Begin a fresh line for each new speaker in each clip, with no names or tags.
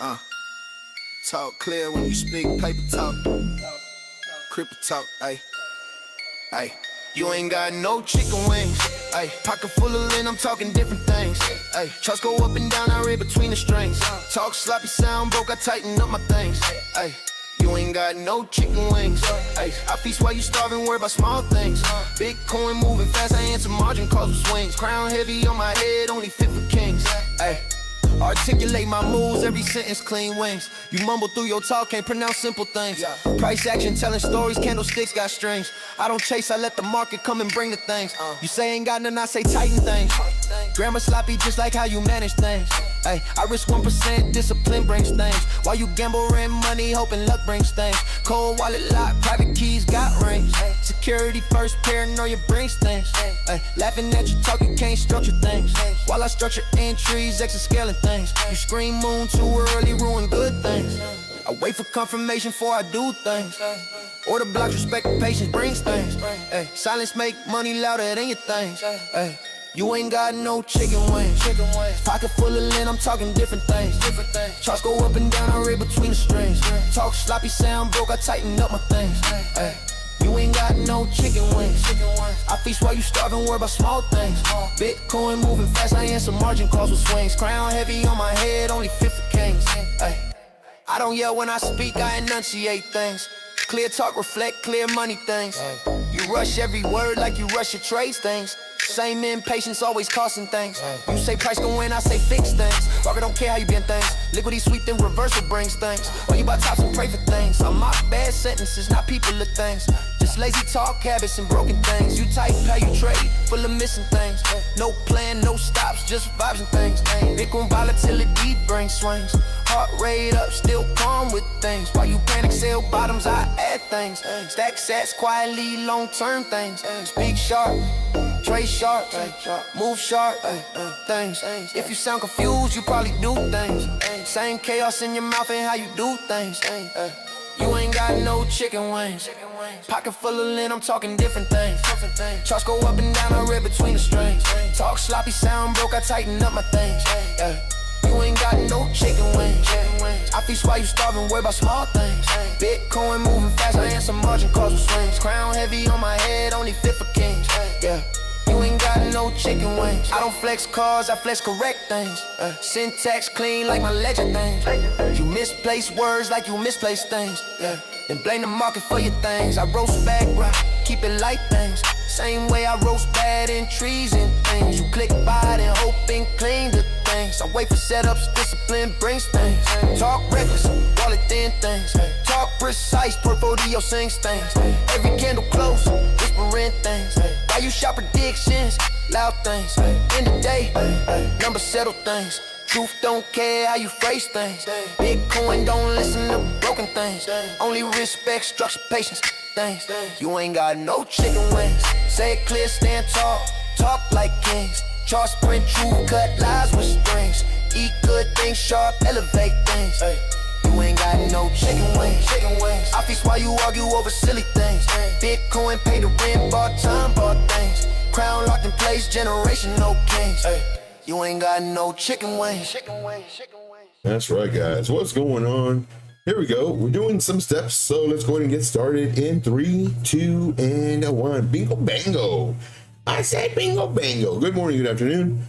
Uh, talk clear when you speak, paper talk, cripple talk, ayy, ayy. You ain't got no chicken wings, ayy. Pocket full of lint, I'm talking different things, ayy. Trust go up and down, I read between the strings. Talk sloppy, sound broke, I tighten up my things, ayy. You ain't got no chicken wings, ayy. I feast while you starving, worry about small things. Big coin moving fast, I answer margin calls with swings. Crown heavy on my head, only fit for kings, ayy. Articulate my moves, every sentence clean wings. You mumble through your talk, can't pronounce simple things. Price action, telling stories, candlesticks got strings. I don't chase, I let the market come and bring the things. You say ain't got none, I say tighten things. Grammar sloppy, just like how you manage things. Ay, I risk 1%, discipline brings things. While you gamble, rent money, hoping luck brings things. Cold wallet lock, private keys got rings. Security first, paranoia brings things. Ay, laughing at you talk, you can't structure things. While I structure entries, exascaling things. You scream moon too early, ruin good things. I wait for confirmation before I do things. Order blocks, respect and patience brings things. Ay, silence make money louder than your things. Ay, you ain't got no chicken wings. Pocket full of lint, I'm talking different things. Charts go up and down, I read between the strings. Talk sloppy, sound broke, I tighten up my things. Ay, you ain't got no chicken wings. I feast while you starving, worry about small things. Bitcoin moving fast, I answer margin calls with swings. Crown heavy on my head, only fit for kings. Ay, I don't yell when I speak, I enunciate things. Clear talk, reflect clear money things. You rush every word like you rush your trades things. Same impatience, always costing things. You say price gon' win, I say fix things. Rocker don't care how you been things. Liquidity sweep, then reversal brings things. Or you buy tops and pray for things. I mock bad sentences, not people or things. Just lazy talk habits and broken things. You type how you trade, full of missing things. No plan, no stops, just vibes and things. Bitcoin volatility brings swings. Heart rate up, still calm with things. While you panic, sell bottoms, I add things. Stack sats, quietly, long-term things. Speak sharp, trade sharp, move sharp, things. If you sound confused, you probably do things. Same chaos in your mouth and how you do things. You ain't got no chicken wings. Pocket full of lint, I'm talking different things. Charts go up and down, I read between the strings. Talk sloppy, sound broke, I tighten up my things. You ain't got no chicken wings. I feast while you starving, worry about small things. Bitcoin moving fast, I answer margin calls with swings. Crown heavy on my head, only fit for kings. Yeah. You ain't got no chicken wings. I don't flex cars, I flex correct things. Syntax clean like my ledger things. You misplace words like you misplace things. Yeah. Then blame the market for your things. I roast back, right? Keep it light things. Same way I roast bad in trees and things. You click by it and hope and clean the things. I wait for setups, discipline brings things. Talk reckless, wallet thin things. Talk precise, portfolio sings things. Every candle close, whispering things. Why you shop predictions? Loud things. In the day, numbers settle things. Truth don't care how you phrase things. Bitcoin don't listen to broken things. Only respect, structure, patience, things. You ain't got no chicken wings. Say it clear, stand tall, talk like kings. Chart sprint, true, cut lies with strings. Eat good things, sharp, elevate things. You ain't got no chicken wings. I feast while you argue over silly things. Bitcoin pay the rent, bought time, bought things. Crown locked in place, generation, no kings. You ain't got no chicken wings.
That's right, guys. What's going on? Here we go. We're doing some steps, so let's go ahead and get started in 3, 2, and 1. Bingo bango. I said bingo bango. Good morning, good afternoon.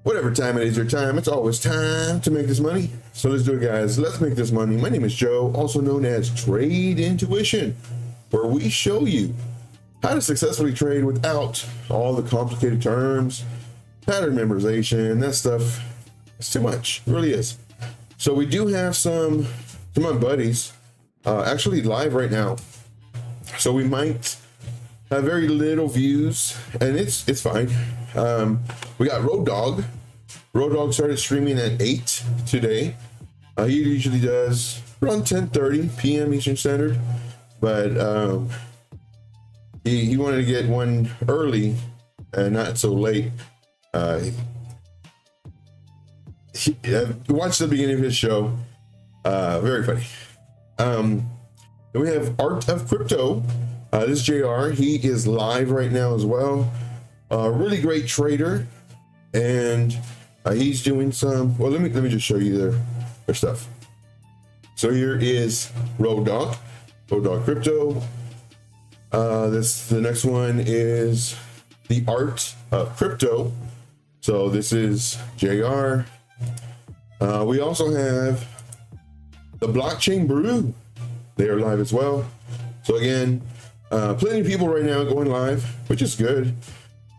Whatever time it is your time, it's always time to make this money. So let's do it, guys. Let's make this money. My name is Joe, also known as Trade Intuition, where we show you how to successfully trade without all the complicated terms, pattern memorization, that stuff. It's too much. It really is. So we do have some of my buddies actually live right now. So we might have very little views, and it's fine. We got Road Dog. Road Dog started streaming at 8 today. He usually does around 10:30 p.m. Eastern Standard, but he wanted to get one early and not so late. Watch the beginning of his show. Very funny. Then we have Art of Crypto. This is JR. He is live right now as well. Really great trader, and he's doing some. Well, let me just show you their stuff. So here is Road Dog Crypto. The next one is The Art of Crypto. So this is JR. We also have the Blockchain Brew. They are live as well. So again, plenty of people right now going live, which is good.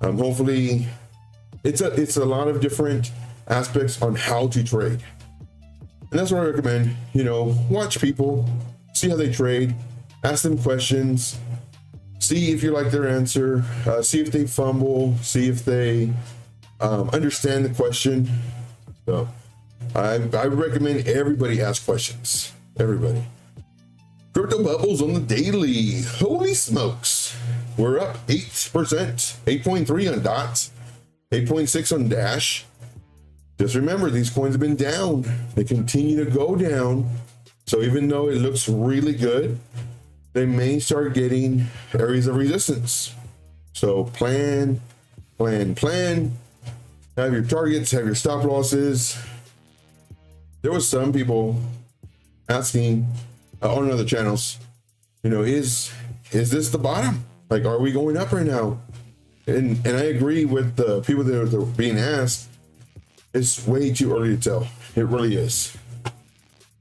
Hopefully, it's a lot of different aspects on how to trade, and that's what I recommend. You know, watch people, see how they trade, ask them questions, see if you like their answer, see if they fumble, see if they understand the question. So I recommend everybody ask questions. Everybody. Crypto bubbles on the daily. Holy smokes. We're up 8%, 8.3 on DOT, 8.6 on Dash. Just remember, these coins have been down. They continue to go down. So even though it looks really good, they may start getting areas of resistance. So plan. Have your targets, have your stop losses. There was some people asking on other channels, you know, is this the bottom? Like, are we going up right now? And I agree with the people that are being asked. It's way too early to tell. It really is.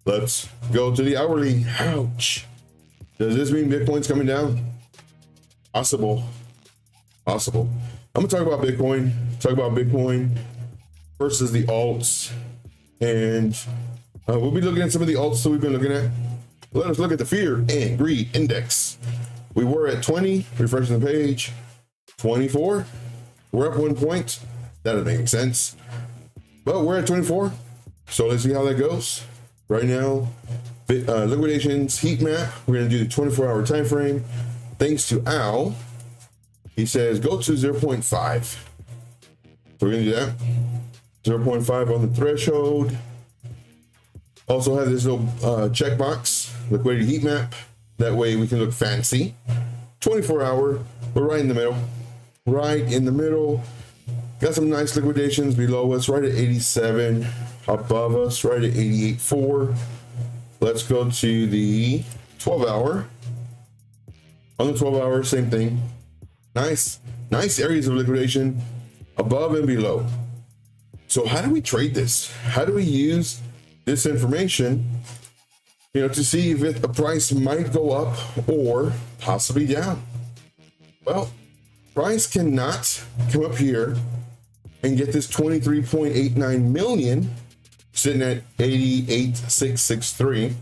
Let's go to the hourly. Ouch. Does this mean Bitcoin's coming down? Possible. I'm gonna talk about Bitcoin versus the alts, and we'll be looking at some of the alts that we've been looking at. Let us look at the fear and greed index. We were at 20, refreshing the page. 24. We're up 1 point. That doesn't make sense. But we're at 24. So let's see how that goes. Right now, liquidations heat map. We're going to do the 24-hour time frame. Thanks to Al. He says go to 0.5. So we're going to do that. 0.5 on the threshold. Also have this little checkbox, liquidity heat map. That way we can look fancy. 24-hour, we're right in the middle. Got some nice liquidations below us, right at 87. Above us, right at 88.4. Let's go to the 12-hour. On the 12-hour, same thing. Nice areas of liquidation above and below. So how do we trade this? How do we use this information, you know, to see if the price might go up or possibly down? Well, price cannot come up here and get this 23.89 million sitting at 88,663.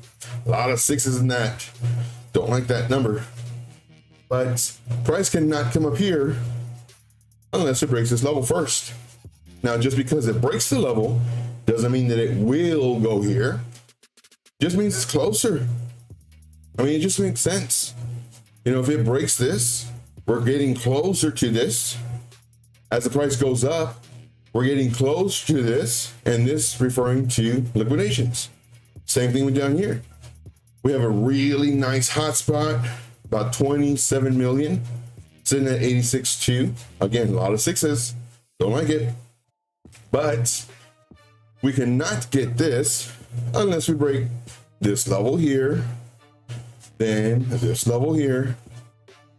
A lot of sixes in that. Don't like that number. But price cannot come up here unless it breaks this level first. Now, just because it breaks the level doesn't mean that it will go here. Just means it's closer. I mean, it just makes sense. You know, if it breaks this, we're getting closer to this. As the price goes up, we're getting close to this, and this referring to liquidations. Same thing with down here. We have a really nice hotspot, about 27 million, sitting at 86.2. Again, a lot of sixes. Don't like it. But we cannot get this unless we break this level here, then this level here.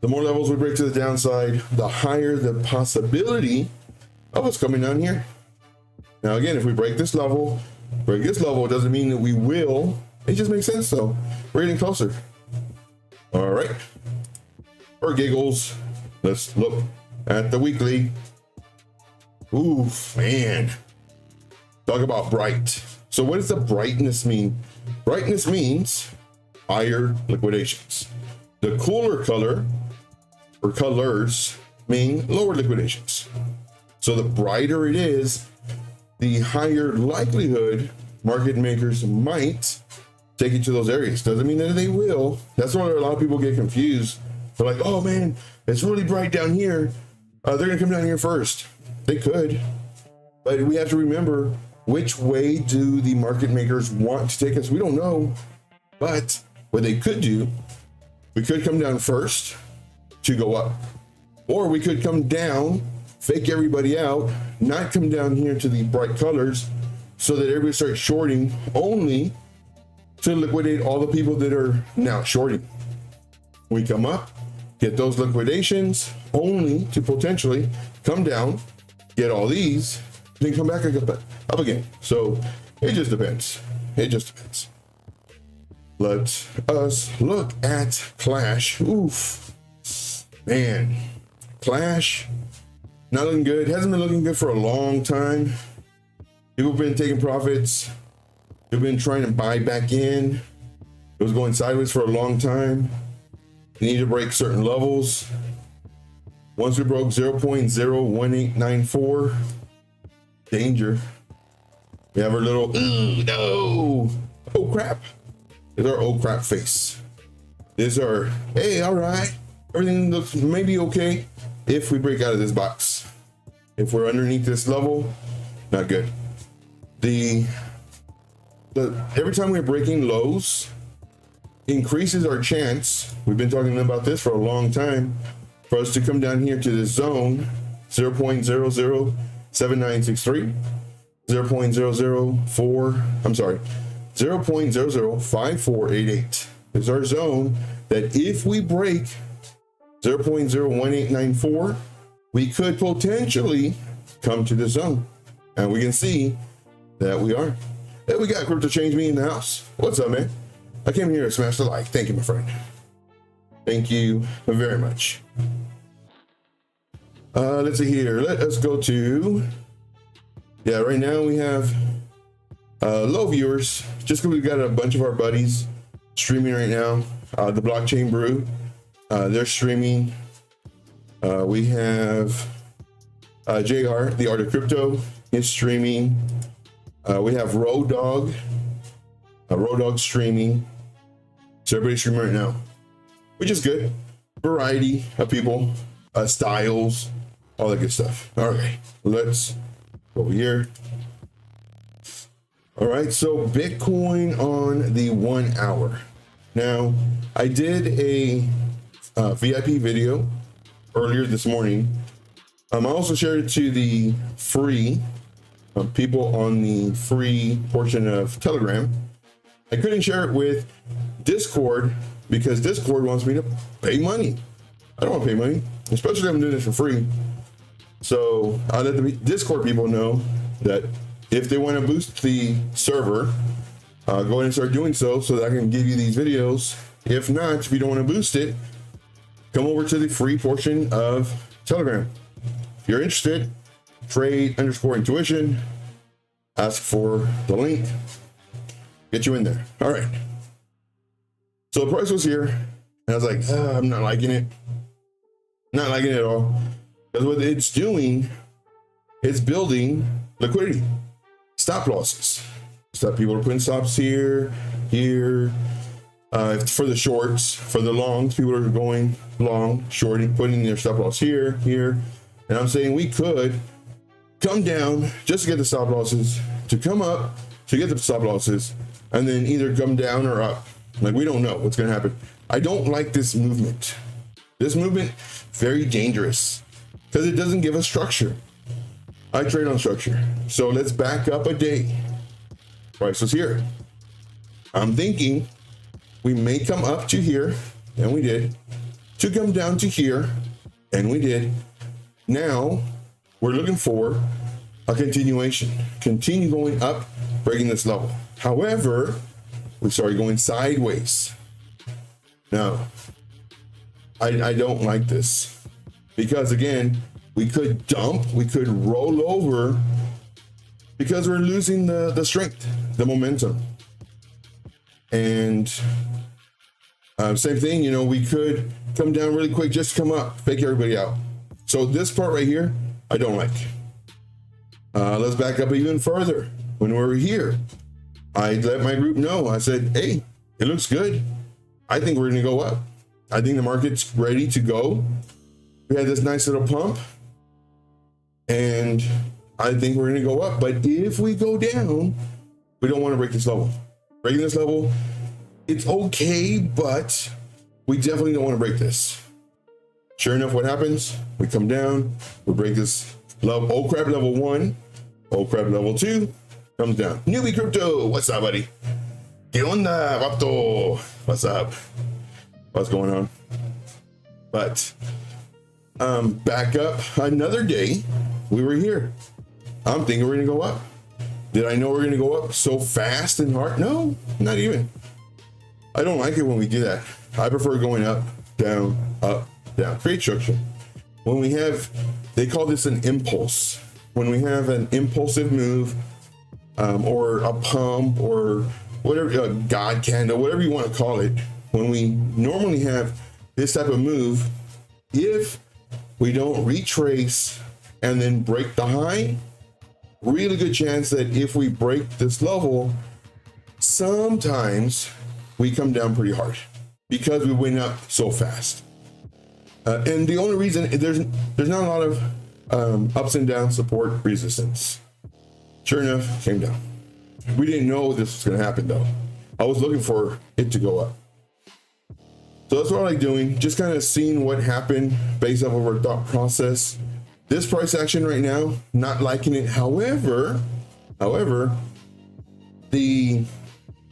The more levels we break to the downside, the higher the possibility of us coming down here. Now, again, if we break this level, it doesn't mean that we will. It just makes sense, though. We're getting closer. All right. For giggles, let's look at the weekly. Oof, man. Talk about bright. So what does the brightness mean? Brightness means higher liquidations. The cooler color or colors mean lower liquidations. So the brighter it is, the higher likelihood market makers might take it to those areas. Doesn't mean that they will. That's why a lot of people get confused. They're like, oh man, it's really bright down here. They're gonna come down here first. They could, but we have to remember, which way do the market makers want to take us? We don't know, but what they could do, we could come down first to go up, or we could come down, fake everybody out, not come down here to the bright colors so that everybody starts shorting only to liquidate all the people that are now shorting. We come up, get those liquidations, only to potentially come down, get all these, then come back and get back up again. So it just depends. It just depends. Let us look at Clash. Oof, man, Clash not looking good. Hasn't been looking good for a long time. People have been taking profits. They've been trying to buy back in. It was going sideways for a long time. We need to break certain levels. Once we broke 0.01894, danger. We have our little, ooh, no, oh crap. There's our oh crap face. There's our, hey, all right, everything looks maybe okay if we break out of this box. If we're underneath this level, not good. Every time we're breaking lows, increases our chance, we've been talking about this for a long time, for us to come down here to this zone, 0.007963, 0.0045488 is our zone that if we break 0.01894, we could potentially come to the zone. And we can see that we are. Hey, we got Crypto Change Me in the house. What's up, man? I came here to smash the like. Thank you, my friend. Thank you very much. Let's see here. Let us go to, yeah, right now we have low viewers, just because we got a bunch of our buddies streaming right now. The Blockchain Brew, they're streaming. We have JR, the Art of Crypto, is streaming. We have Road Dog streaming. So everybody's streaming right now, which is good. Variety of people, styles, all that good stuff. All right, let's go here. All right, so Bitcoin on the 1 hour. Now, I did a VIP video earlier this morning. I also shared it to the free people on the free portion of Telegram. I couldn't share it with Discord because Discord wants me to pay money. I don't want to pay money, especially if I'm doing this for free. So I let the Discord people know that if they want to boost the server, go ahead and start doing so that I can give you these videos. If not, if you don't want to boost it, come over to the free portion of Telegram. If you're interested, trade_intuition, ask for the link, get you in there. All right. So the price was here, and I was like, I'm not liking it. Not liking it at all. Because what it's doing, it's building liquidity, stop losses. Stop people are putting stops here. For the shorts, for the longs, people are going long, shorting, putting their stop loss here. And I'm saying we could come down just to get the stop losses, to come up to get the stop losses, and then either come down or up. Like, we don't know what's going to happen. I don't like this movement. This movement, very dangerous because it doesn't give us structure. I trade on structure. So let's back up a day. Price was here. I'm thinking we may come up to here, and we did, to come down to here, and we did. Now we're looking for a continuation, continue going up, breaking this level. However, we started going sideways. Now, I don't like this because, again, we could dump, we could roll over because we're losing the strength, the momentum. And same thing, we could come down really quick, just come up, fake everybody out. So this part right here, I don't like. Let's back up even further. When we were here, I let my group know. I said, hey, it looks good. I think we're going to go up. I think the market's ready to go. We had this nice little pump, and I think we're going to go up. But if we go down, we don't want to break this level. Breaking this level, it's okay, but we definitely don't want to break this. Sure enough, what happens? We come down, we break this level. Oh crap, level 1. Oh crap, level 2 comes down. Newbie Crypto, what's up, buddy? ¿Qué onda, vato? What's up? What's going on? But back up another day, we were here. I'm thinking we're gonna go up. Did I know we're gonna go up so fast and hard? No, not even. I don't like it when we do that. I prefer going up, down, create structure. When we have, they call this an impulse. When we have an impulsive move, or a pump, or whatever, a God candle, whatever you want to call it, when we normally have this type of move, if we don't retrace and then break the high, really good chance that if we break this level, sometimes we come down pretty hard because we went up so fast. And the only reason there's not a lot of ups and down support resistance. Sure enough, came down. We didn't know this was going to happen though. I was looking for it to go up. So that's what I like doing, just kind of seeing what happened based off of our thought process. This price action right now, not liking it. However,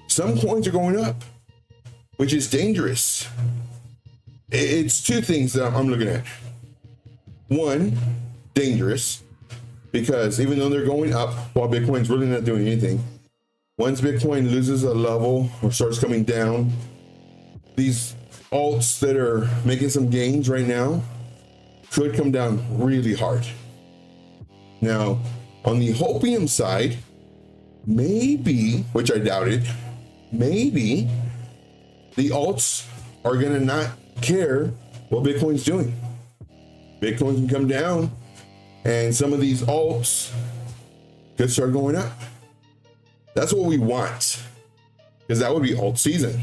some coins are going up, which is dangerous. It's two things that I'm looking at. One, dangerous, because even though they're going up while Bitcoin's really not doing anything, once Bitcoin loses a level or starts coming down, these alts that are making some gains right now could come down really hard. Now, on the hopium side, maybe, which I doubted, maybe the alts are going to not care what Bitcoin's doing. Bitcoin can come down and some of these alts could start going up. That's what we want, because that would be alt season.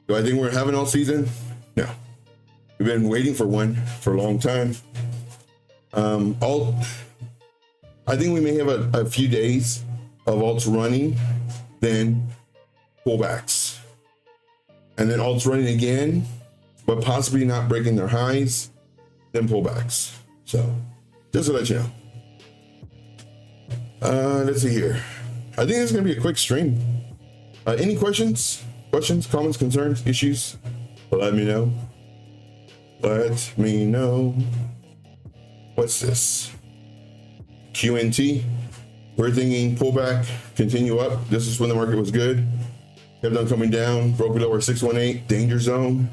Do I think we're having alt season? No. We've been waiting for one for a long time. I think we may have a few days of alts running, then pullbacks, and then alts running again, but possibly not breaking their highs, then pullbacks. So just to let you know. Let's see here. I think it's going to be a quick stream. Any questions, comments, concerns, issues? Let me know. Let me know. What's this? QNT. We're thinking pullback, continue up. This is when the market was good. Kept on coming down, broke below our 618 danger zone.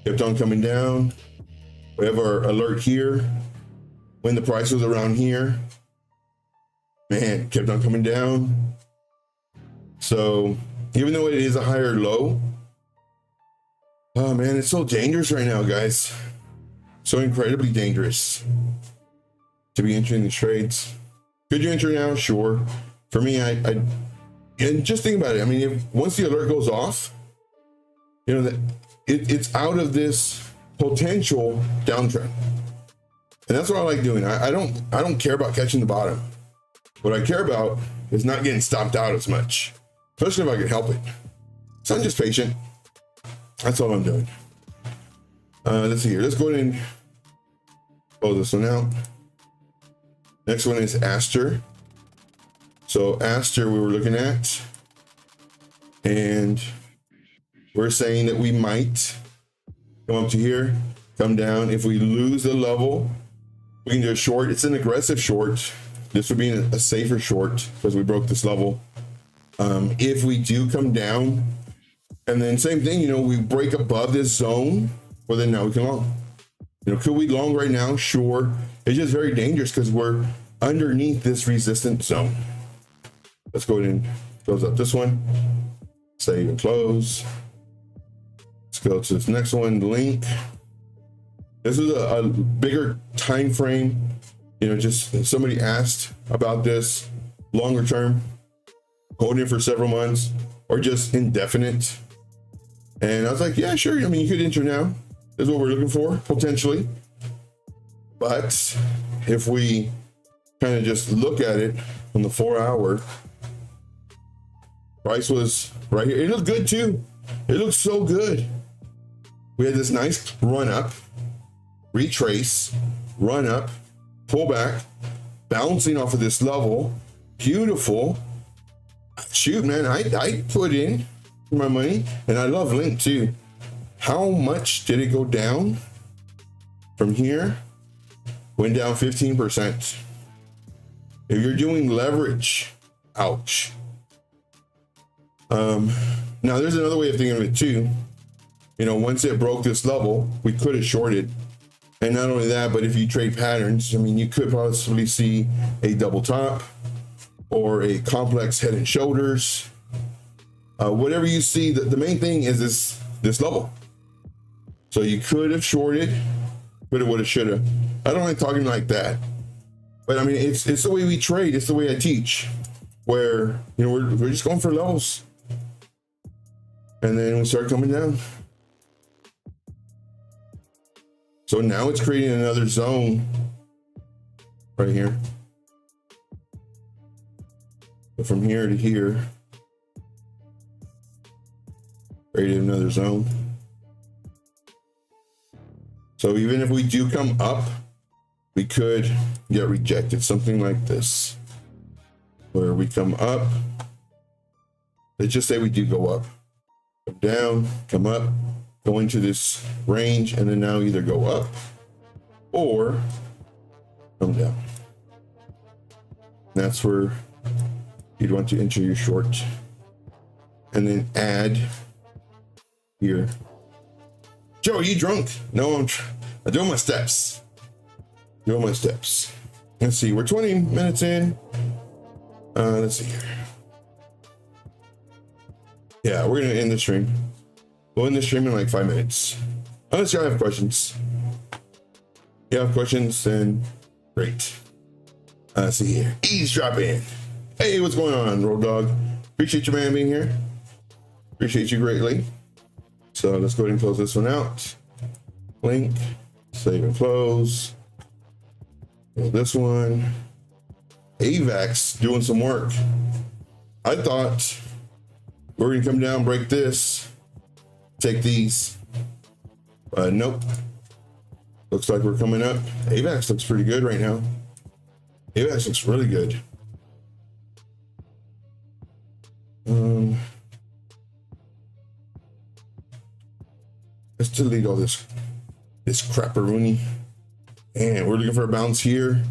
Kept on coming down. We have our alert here. When the price was around here, man, kept on coming down. So even though it is a higher low, oh man, it's so dangerous right now, guys. So incredibly dangerous to be entering these trades. Could you enter now? Sure. For me, and just think about it. I mean, if once the alert goes off, you know that it's out of this potential downtrend, and that's what I like doing. I don't care about catching the bottom. What I care about is not getting stopped out as much, especially if I can help it. So I'm just patient. That's all I'm doing. Let's see here. Let's go ahead and close this one out. Next one is Aster. So Aster we were looking at, and we're saying that we might come up to here, come down. If we lose the level, we can do a short. It's an aggressive short. This would be a safer short because we broke this level. If we do come down, and then same thing, you know, we break above this zone, well then now we can long. You know, could we long right now? Sure. It's just very dangerous because we're underneath this resistance zone. Let's go ahead and close up this one. Save and close. Let's go to this next one, the link. This is a bigger time frame. You know, just somebody asked about this longer term, holding it for several months or just indefinite. And I was like, yeah, sure. I mean, you could enter now. This is what we're looking for, potentially. But if we kind of just look at it on the 4 hour, price was right here. It looked good too. It looked so good. We had this nice run up, retrace, run up, pull back, bouncing off of this level. Beautiful. shoot, man, I put in my money, and I love Link too. How much did it go down from here? Went down 15%. If you're doing leverage, ouch. Now there's another way of thinking of it too. You know, once it broke this level, we could have shorted. And not only that, but if you trade patterns, I mean, you could possibly see a double top or a complex head and shoulders. Whatever you see, the main thing is this level. So you could have shorted, but it would have, should have. I don't like talking like that. But I mean, it's the way we trade. It's the way I teach, where, you know, we're just going for levels. And then we start coming down. So now it's creating another zone right here. So from here to here, created another zone. So even if we do come up, we could get rejected, something like this, where we come up. Let's just say we do go up, come down, come up, go into this range, and then now either go up or come down. That's where you'd want to enter your short, and then add here. Joe, are you drunk? No, I'm doing my steps. Doing my steps. Let's see, we're 20 minutes in. Let's see here. Yeah, we're gonna end the stream. We'll end the stream in like 5 minutes. Unless y'all have questions. If you have questions, then great. Let's see here. Eavesdropping. Hey, what's going on, Road Dog? Appreciate you, man, being here. Appreciate you greatly. So let's go ahead and close this one out. Link, save and close. This one. AVAX doing some work. I thought we're gonna come down, break this, take these. Nope. Looks like we're coming up. AVAX looks pretty good right now. AVAX looks really good. Let's delete all this crapperoonie. And we're looking for a bounce here.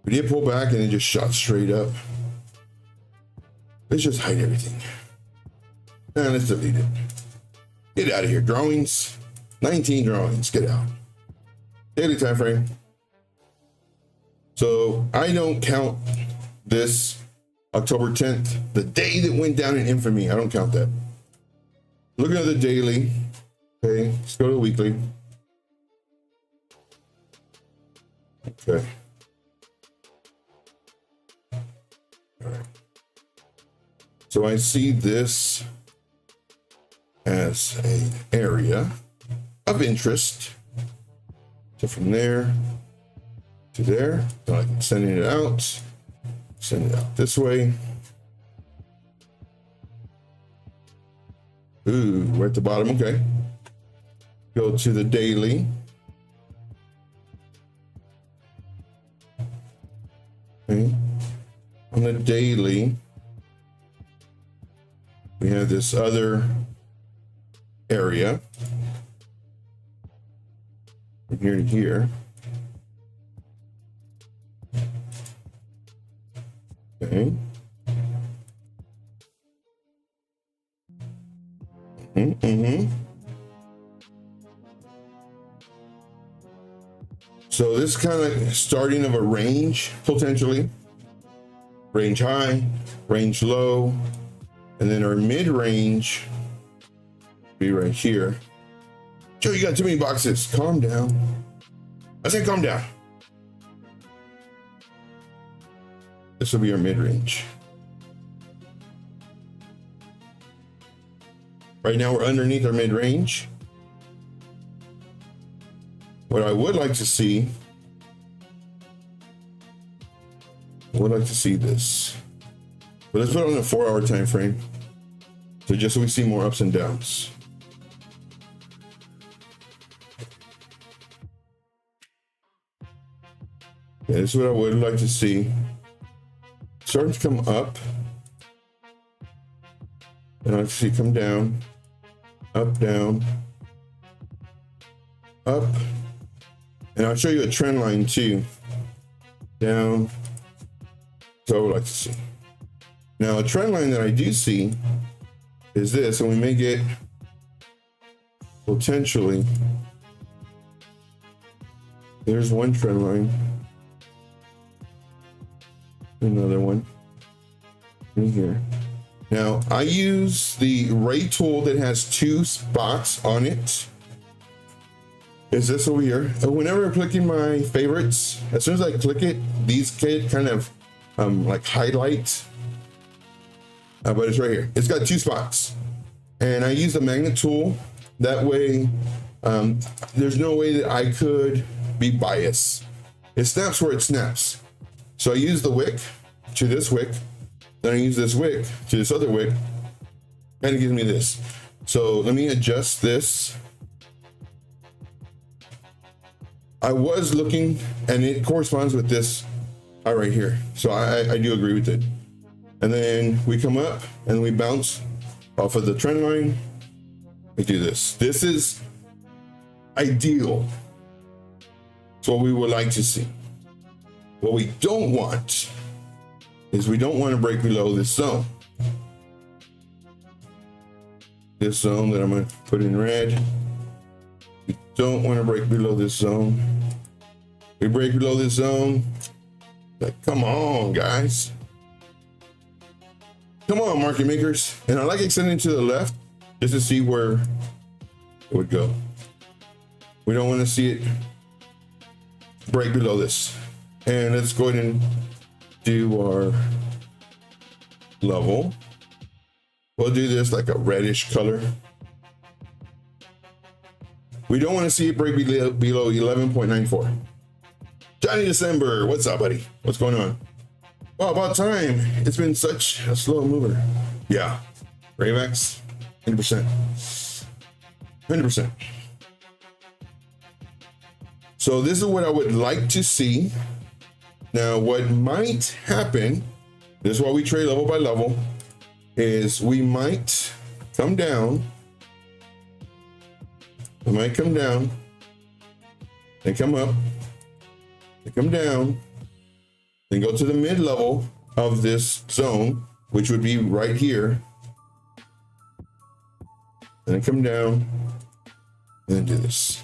We did pull back and it just shot straight up. Let's just hide everything. And let's delete it. Get out of here. Drawings. 19 drawings. Get out. Daily time frame. So I don't count this October 10th, the day that went down in infamy. I don't count that. Looking at the daily. Okay, let's go to the weekly. Okay. All right. So I see this as an area of interest. So from there to there, I'm sending it out. Send it out this way. Ooh, we're at the bottom. Okay. Go to the daily. Okay. On the daily, we have this other area from here to here. Okay. So this kind of starting of a range, potentially. Range high, range low, and then our mid-range be right here. Joe, you got too many boxes. Calm down. I said calm down. This will be our mid-range. Right now we're underneath our mid-range. What I would like to see, this. But let's put it on a 4-hour time frame. So just so we see more ups and downs. Yeah, this is what I would like to see. Starting to come up. And I'll see come down, up, down, up. And I'll show you a trend line too. Down. So I would like to see. Now a trend line that I do see is this, and we may get potentially, there's one trend line, another one in here. Now I use the ray tool that has 2 spots on it. Is this over here? And whenever I'm clicking my favorites, as soon as I click it, these kind of like highlight, but it's right here. It's got 2 spots, and I use the magnet tool. That way, there's no way that I could be biased. It snaps where it snaps. So I use the wick to this wick, then I use this wick to this other wick, and it gives me this. So let me adjust this. I was looking, and it corresponds with this right here. So I do agree with it. And then we come up and we bounce off of the trend line. We do this. This is ideal. It's what we would like to see. What we don't want is we don't want to break below this zone. This zone that I'm going to put in red. We don't want to break below this zone. We break below this zone. Like, come on, guys. Come on, market makers. And I like extending to the left just to see where it would go. We don't want to see it break below this. And let's go ahead and do our level. We'll do this like a reddish color. We don't want to see it break below 11.94. Johnny December, what's up, buddy? What's going on? Well, about time. It's been such a slow mover. Yeah. Ravex, 100%. 100%. So this is what I would like to see. Now, what might happen, this is why we trade level by level, is we might come down. We might come down. Then come up. Then come down. Then go to the mid level of this zone, which would be right here. And then come down. And then do this.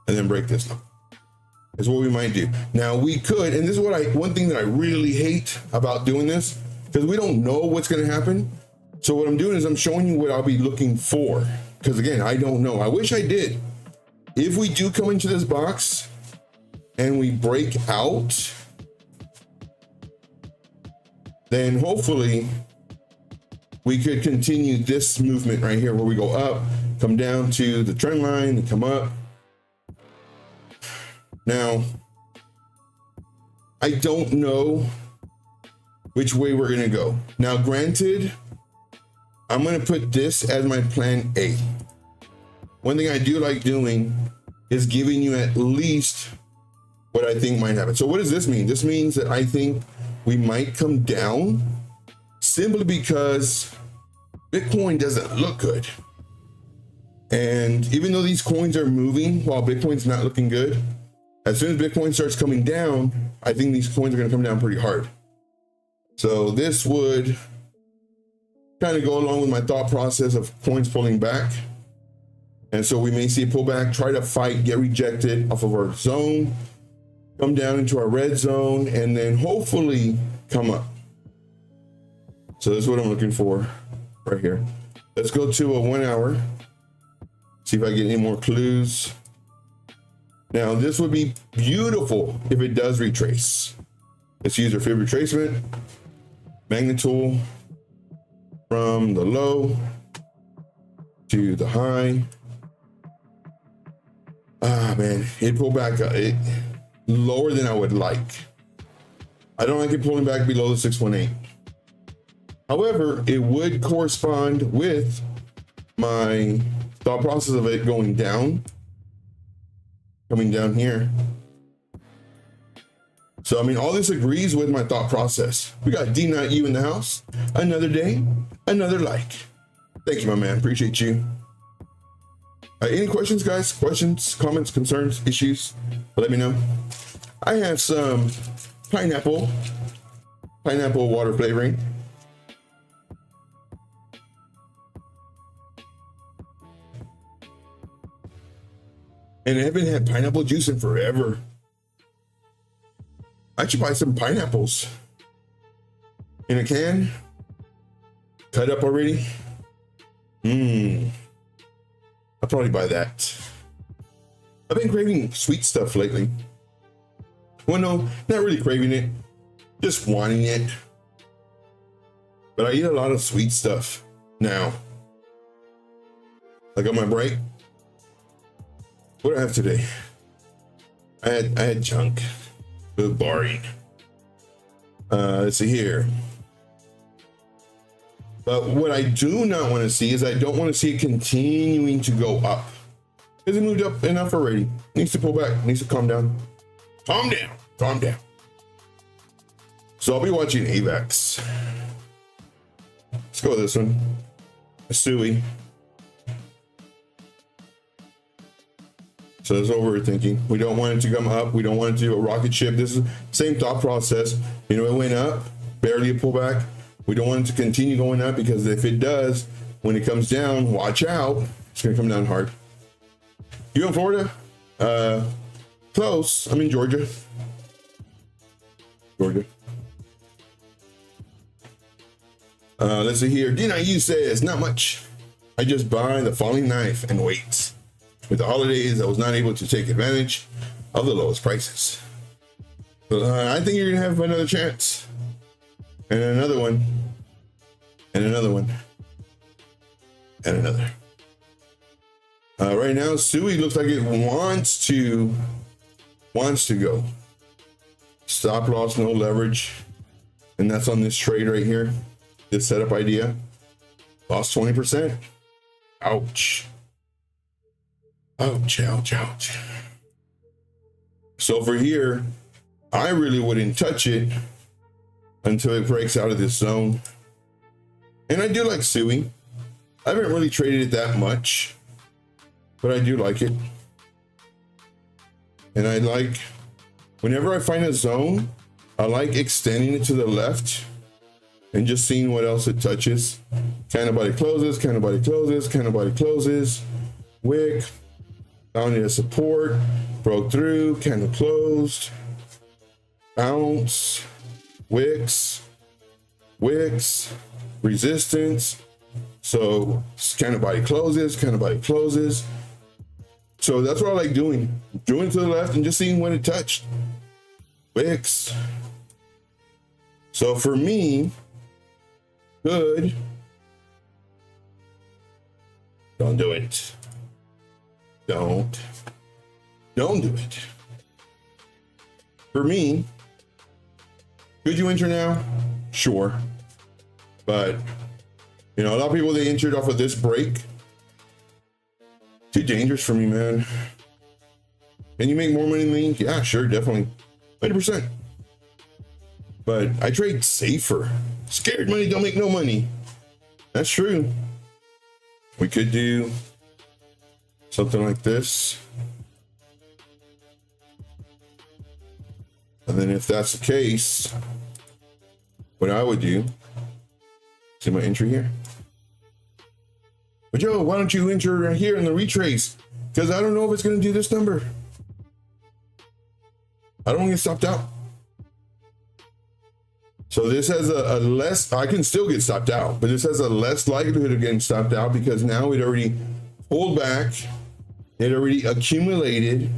And then break this level. Is what we might do. Now we could, and this is what one thing that I really hate about doing this, because we don't know what's going to happen. So what I'm doing is I'm showing you what I'll be looking for. Because again, I don't know. I wish I did. If we do come into this box and we break out, then hopefully we could continue this movement right here where we go up, come down to the trend line, and come up. Now, I don't know which way we're gonna go. Now, granted, I'm gonna put this as my plan A. One thing I do like doing is giving you at least what I think might happen. So what does this mean? This means that I think we might come down simply because Bitcoin doesn't look good. And even though these coins are moving while Bitcoin's not looking good, as soon as Bitcoin starts coming down, I think these coins are going to come down pretty hard. So this would kind of go along with my thought process of coins pulling back. And so we may see a pullback, try to fight, get rejected off of our zone, come down into our red zone, and then hopefully come up. So this is what I'm looking for right here. Let's go to a 1 hour. See if I get any more clues. Now, this would be beautiful if it does retrace. Let's use our fib retracement, magnet tool from the low to the high. Ah, man, it pulled back lower than I would like. I don't like it pulling back below the 618. However, it would correspond with my thought process of it going down. Coming down here. So, I mean, all this agrees with my thought process. We got D Not You in the house. Another day, another like. Thank you, my man. Appreciate you. Any questions, guys? Questions, comments, concerns, issues? Let me know. I have some pineapple water flavoring. And I haven't had pineapple juice in forever. I should buy some pineapples in a can, cut up already. I'll probably buy that. I've been craving sweet stuff lately. Well, no, not really craving it, just wanting it. But I eat a lot of sweet stuff now. Like on my break, what do I have today? I had junk. Good boring. Let's see here. But what I do not want to see is I don't want to see it continuing to go up. Because it moved up enough already. Needs to pull back. Needs to calm down. Calm down. Calm down. So I'll be watching AVAX. Let's go with this one. A Suey. So that's what we're thinking. We don't want it to come up. We don't want it to do a rocket ship. This is the same thought process. You know, it went up, barely a pullback. We don't want it to continue going up because if it does, when it comes down, watch out. It's going to come down hard. You in Florida? Close. I'm in Georgia. Let's see here. DNIU says, not much. I just buy the falling knife and wait. With the holidays, I was not able to take advantage of the lowest prices. But I think you're going to have another chance. And another one. And another one. And another. Right now, Suey looks like it wants to go. Stop loss, no leverage. And that's on this trade right here. This setup idea. Lost 20%. Ouch. Ouch, ouch, ouch. So for here, I really wouldn't touch it until it breaks out of this zone. And I do like Suey. I haven't really traded it that much, but I do like it. And I like, whenever I find a zone, I like extending it to the left and just seeing what else it touches. Candle body closes, candle body closes, candle body closes. Wick. Found it as support, broke through, candle closed, bounce, wicks, resistance. So candle body closes, candle body closes. So that's what I like doing. Doing to the left and just seeing when it touched. Wicks. So for me, good. Don't do it. Don't do it. For me, could you enter now? Sure. But, you know, a lot of people, they entered off of this break. Too dangerous for me, man. Can you make more money than me? Yeah, sure, definitely. 100%. But I trade safer. Scared money don't make no money. That's true. We could do something like this. And then if that's the case, what I would do, see my entry here? But Joe, why don't you enter right here in the retrace? Because I don't know if it's going to do this number. I don't want to get stopped out. So this has a less, I can still get stopped out, but this has a less likelihood of getting stopped out because now it already pulled back. It already accumulated,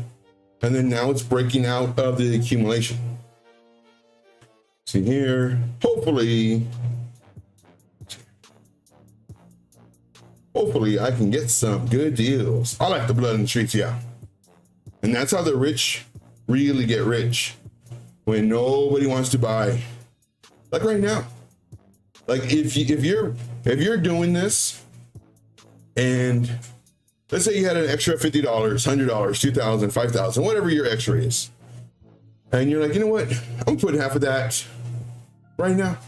and then now it's breaking out of the accumulation. See here, hopefully I can get some good deals. I like the blood in the streets, yeah. And that's how the rich really get rich, when nobody wants to buy. Like right now, like if you're doing this, and let's say you had an extra $50, $100, $2,000, $5,000, whatever your extra is. And you're like, you know what? I'm putting half of that right now.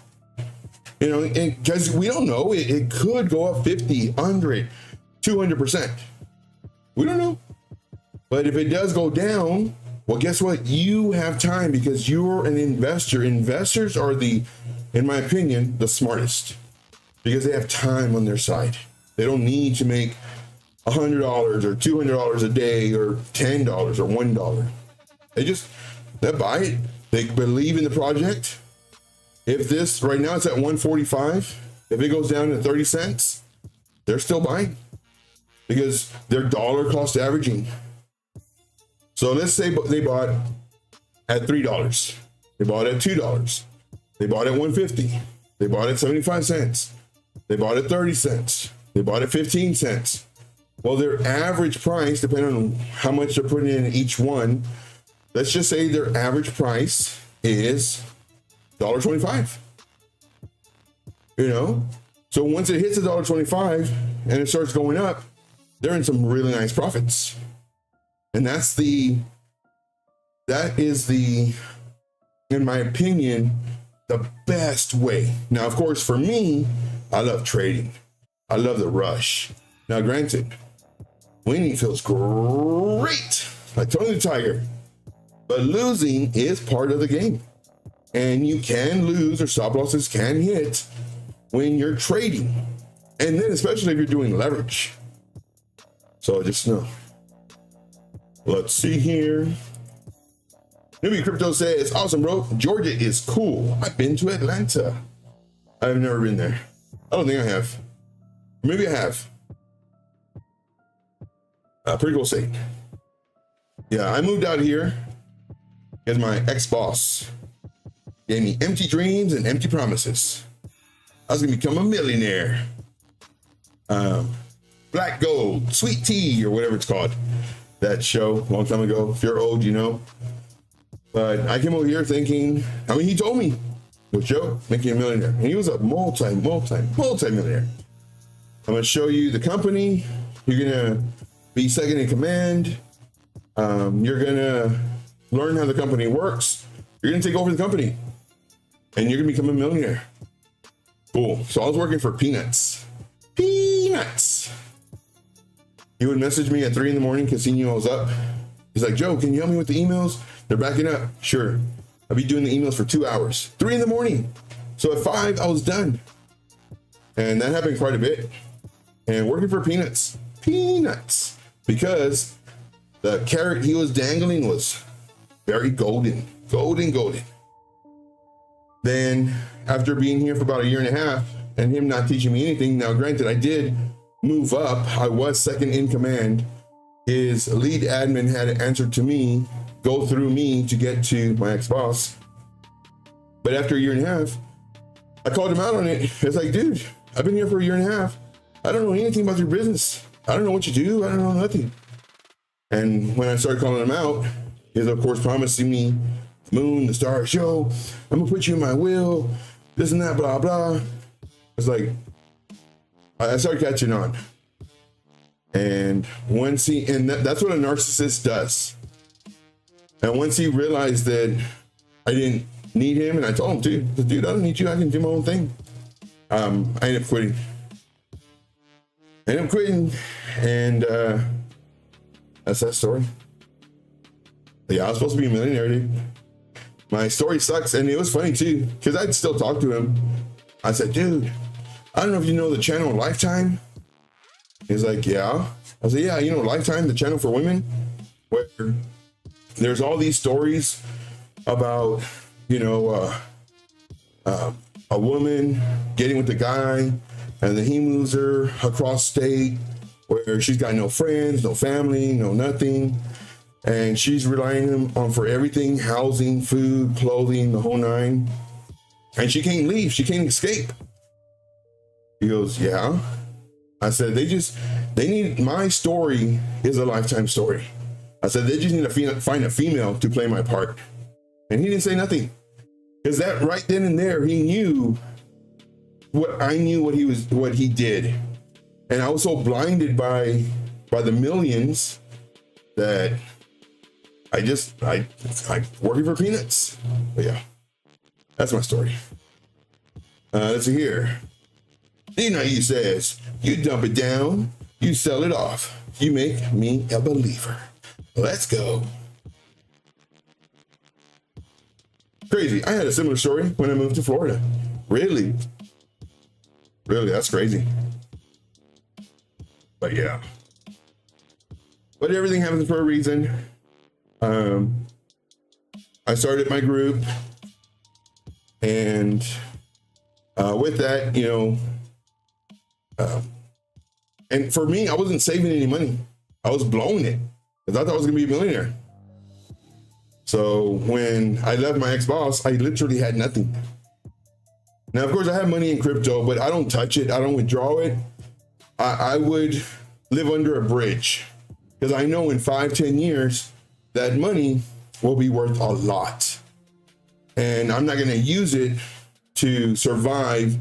You know, because we don't know, it could go up 50, 100, 200%. We don't know. But if it does go down, well, guess what? You have time because you're an investor. Investors are in my opinion, the smartest because they have time on their side. They don't need to make $100 or $200 a day or $10 or $1. They buy it. They believe in the project. If this right now it's at 145, if it goes down to 30 cents, they're still buying because they're dollar cost averaging. So let's say they bought at $3. They bought at $2. They bought at 150. They bought at 75 cents. They bought at 30 cents. They bought at 15 cents. Well, their average price, depending on how much they're putting in each one, let's just say their average price is $1.25. You know? So once it hits $1.25 and it starts going up, they're in some really nice profits. And that is the, in my opinion, the best way. Now, of course, for me, I love trading. I love the rush. Now, granted, winning feels great, like Tony the Tiger, but losing is part of the game. And you can lose or stop losses can hit when you're trading. And then especially if you're doing leverage. So just know. Let's see here. Newbie Crypto says, awesome, bro. Georgia is cool. I've been to Atlanta. I've never been there. I don't think I have. Maybe I have. Pretty cool state. Yeah, I moved out here because my ex-boss gave me empty dreams and empty promises. I was gonna become a millionaire. Black Gold, Sweet Tea, or whatever it's called. That show a long time ago. If you're old, you know. But I came over here thinking, I mean, he told me, with Joe, making a millionaire. And he was a multi-millionaire. I'm gonna show you the company. You're gonna be second in command. You're gonna learn how the company works. You're gonna take over the company. And you're gonna become a millionaire. Cool. So I was working for peanuts. Peanuts. He would message me at 3 a.m. because he knew I was up. He's like, Joe, can you help me with the emails? They're backing up. Sure. I'll be doing the emails for 2 hours. 3 a.m. So at 5, I was done. And that happened quite a bit. And working for peanuts. Peanuts. Because the carrot he was dangling was very golden. Golden. Then after being here for about 1.5 years and him not teaching me anything, now granted, I did move up. I was second in command. His lead admin had to answer to me, go through me to get to my ex-boss. But after 1.5 years, I called him out on it. It's like, dude, I've been here for 1.5 years. I don't know anything about your business. I don't know what you do. I don't know nothing. And when I started calling him out, he's of course promising me moon, the stars, yo, I'm gonna put you in my will, this and that, blah, blah. It's like, I started catching on. And once that's what a narcissist does. And once he realized that I didn't need him, and I told him, dude, I don't need you, I can do my own thing. I ended up quitting. And that's that story. Yeah, I was supposed to be a millionaire, dude. My story sucks, and it was funny too, because I'd still talk to him. I said, dude, I don't know if you know the channel Lifetime. He's like, yeah. I said, yeah, you know Lifetime, the channel for women, where there's all these stories about, you know, a woman getting with a guy, and then he moves her across state, where she's got no friends, no family, no nothing. And she's relying on for everything, housing, food, clothing, the whole nine. And she can't leave. She can't escape. He goes, yeah. I said, they need, my story is a Lifetime story. I said, they just need to find a female to play my part. And he didn't say nothing. Because that right then and there, he knew what he did. And I was so blinded by the millions that I working for peanuts. But yeah, that's my story. Let's see here. You says, you dump it down, you sell it off. You make me a believer. Let's go. Crazy. I had a similar story when I moved to Florida. Really? Really, that's crazy. But yeah. But everything happens for a reason. I started my group, and with that, and for me, I wasn't saving any money. I was blowing it because I thought I was gonna be a millionaire. So when I left my ex-boss, I literally had nothing. Now, of course, I have money in crypto, but I don't touch it. I don't withdraw it. I would live under a bridge because I know in 5-10 years that money will be worth a lot. And I'm not going to use it to survive.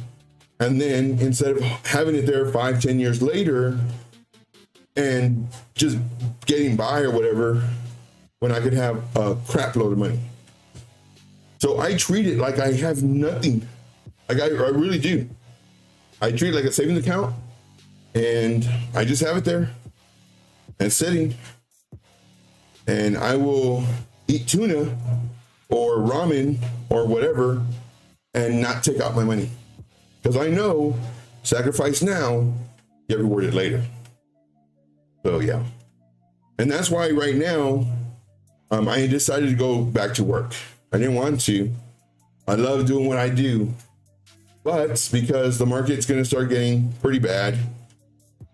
And then instead of having it there 5-10 years later and just getting by or whatever, when I could have a crap load of money. So I treat it like I have nothing. Like I really do. I treat it like a savings account, and I just have it there and sitting, and I will eat tuna or ramen or whatever and not take out my money. Because I know sacrifice now, get rewarded later. So yeah. And that's why right now, I decided to go back to work. I didn't want to. I love doing what I do. But because the market's going to start getting pretty bad,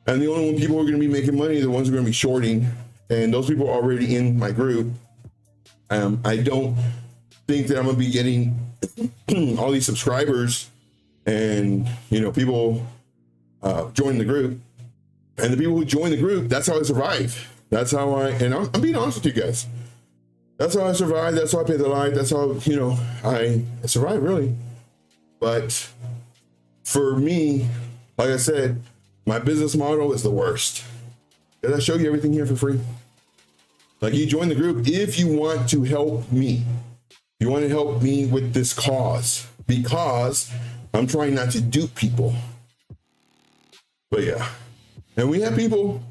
and the only people who are going to be making money are the ones who are going to be shorting, and those people are already in my group. I don't think that I'm going to be getting all these subscribers and people join the group. And the people who join the group, that's how I survive. That's how I'm being honest with you guys. That's how I survive. That's how I pay the light. That's how, I survive, really. But for me, like I said, my business model is the worst. Did I show you everything here for free? Like, you join the group if you want to help me. You want to help me with this cause, because I'm trying not to dupe people. But yeah. And we have people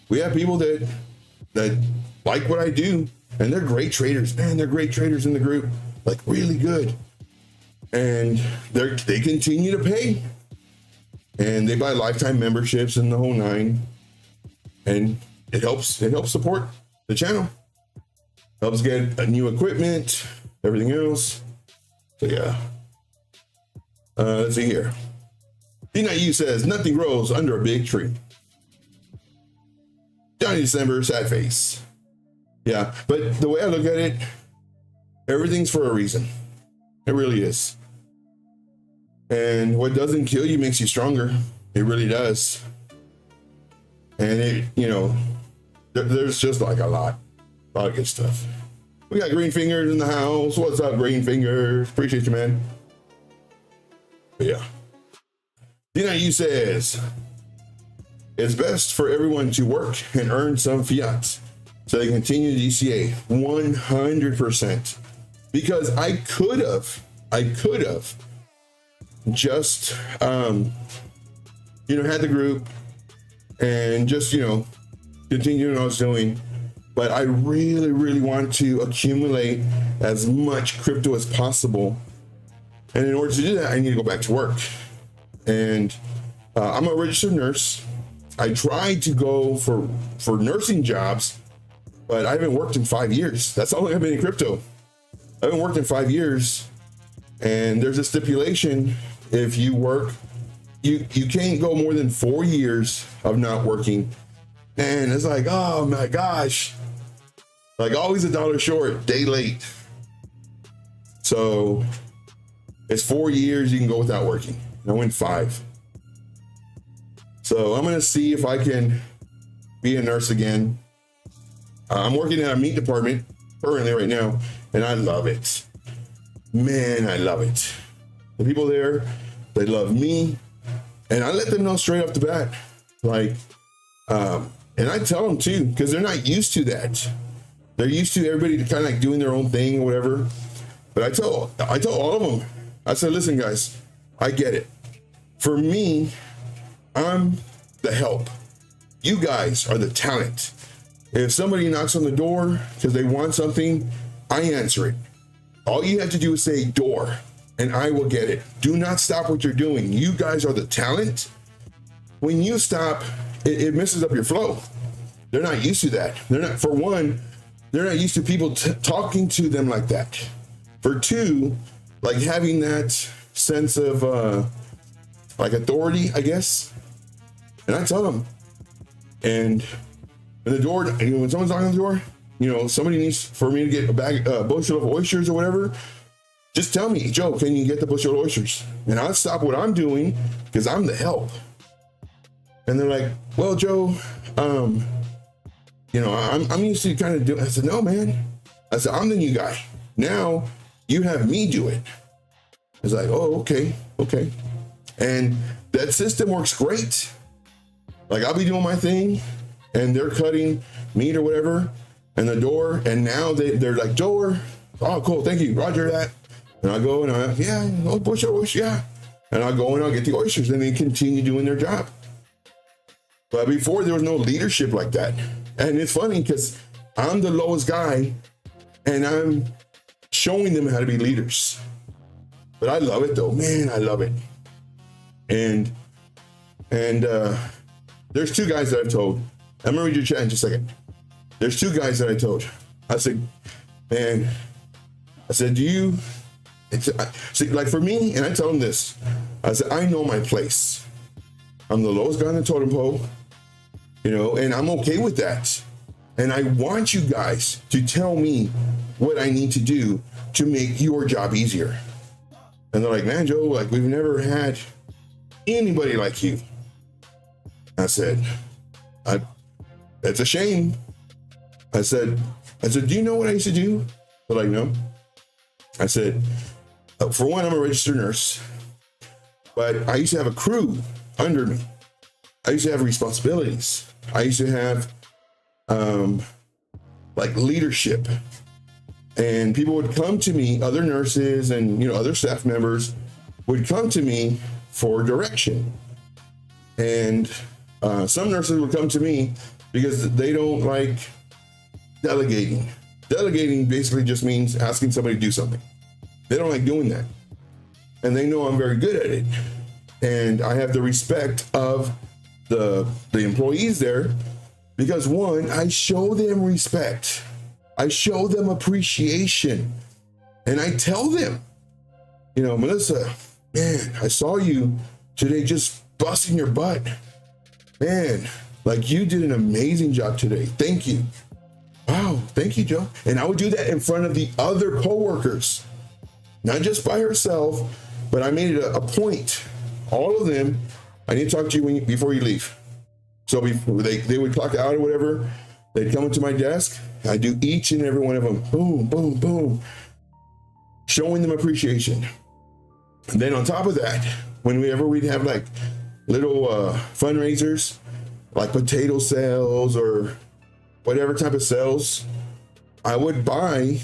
that like what I do, and they're great traders. Man, they're great traders in the group, like really good. And they continue to pay, and they buy lifetime memberships and the whole nine. And it helps support the channel, helps get a new equipment, everything else. So yeah. Let's see here. D9U says nothing grows under a big tree. Johnny December, sad face. Yeah, but the way I look at it, everything's for a reason. It really is. And what doesn't kill you makes you stronger. It really does. And there's just like a lot of good stuff. We got Green Fingers in the house. What's up, Green Fingers? Appreciate you, man. But yeah. D9U says, it's best for everyone to work and earn some fiat so they continue the DCA 100%. Because I could have just, had the group and just, continue what I was doing. But I really, really want to accumulate as much crypto as possible. And in order to do that, I need to go back to work. And I'm a registered nurse. I tried to go for nursing jobs, but I haven't worked in 5 years. That's how long I've been in crypto. I haven't worked in 5 years. And there's a stipulation, if you work, you can't go more than 4 years of not working. And it's like, oh my gosh. Like, always $1 short, day late. So it's 4 years you can go without working. I went 5. So I'm going to see if I can be a nurse again. I'm working at a meat department currently right now, and I love it. Man, I love it. The people there, they love me, and I let them know straight off the bat. Like, and I tell them too, because they're not used to that. They're used to everybody kind of like doing their own thing or whatever. But I tell all of them, I said, listen, guys, I get it. For me, I'm the help. You guys are the talent. If somebody knocks on the door because they want something, I answer it. All you have to do is say door, and I will get it. Do not stop what you're doing. You guys are the talent. When you stop, it messes up your flow. They're not used to that. They're not, for one, they're not used to people talking to them like that. For two, like having that sense of like authority, I guess. And I tell them, and the door, when someone's knocking on the door, somebody needs for me to get a bushel of oysters or whatever, just tell me, Joe, can you get the bushel of oysters? And I'll stop what I'm doing because I'm the help. And they're like, well, Joe, I'm used to kind of doing. I said, no, man. I said, I'm the new guy. Now you have me do it. It's like, oh, okay. And that system works great. Like I'll be doing my thing and they're cutting meat or whatever and the door. And now they're like, door. Oh, cool. Thank you. Roger that. And I go and bush of oysters. Yeah. And I'll go and I'll get the oysters and they continue doing their job. But before there was no leadership like that. And it's funny because I'm the lowest guy and I'm showing them how to be leaders. But I love it though, man, I love it. And there's two guys that I've told. I'm gonna read your chat in just a second. There's two guys that I told. I said, man, like for me, and I tell them this, I said, I know my place. I'm the lowest guy on the totem pole, and I'm okay with that. And I want you guys to tell me what I need to do to make your job easier. And they're like, man, Joe, like we've never had anybody like you. I said, that's a shame. I said, do you know what I used to do? They're like, no. I said, for one, I'm a registered nurse, but I used to have a crew under me. I used to have responsibilities. I used to have like leadership, and people would come to me, other nurses and other staff members would come to me for direction. And some nurses would come to me because they don't like delegating. Delegating basically just means asking somebody to do something. They don't like doing that. And they know I'm very good at it. And I have the respect of the employees there because one, I show them respect. I show them appreciation. And I tell them, Melissa, man, I saw you today just busting your butt. Man, like you did an amazing job today. Thank you. Wow, thank you, Joe. And I would do that in front of the other coworkers, not just by herself, but I made it a point. All of them, I need to talk to you before you leave. So before they would clock out or whatever, they'd come into my desk. I do each and every one of them. Boom, boom, boom. Showing them appreciation. And then on top of that, whenever we'd have like little fundraisers, like potato sales or whatever type of sales, I would buy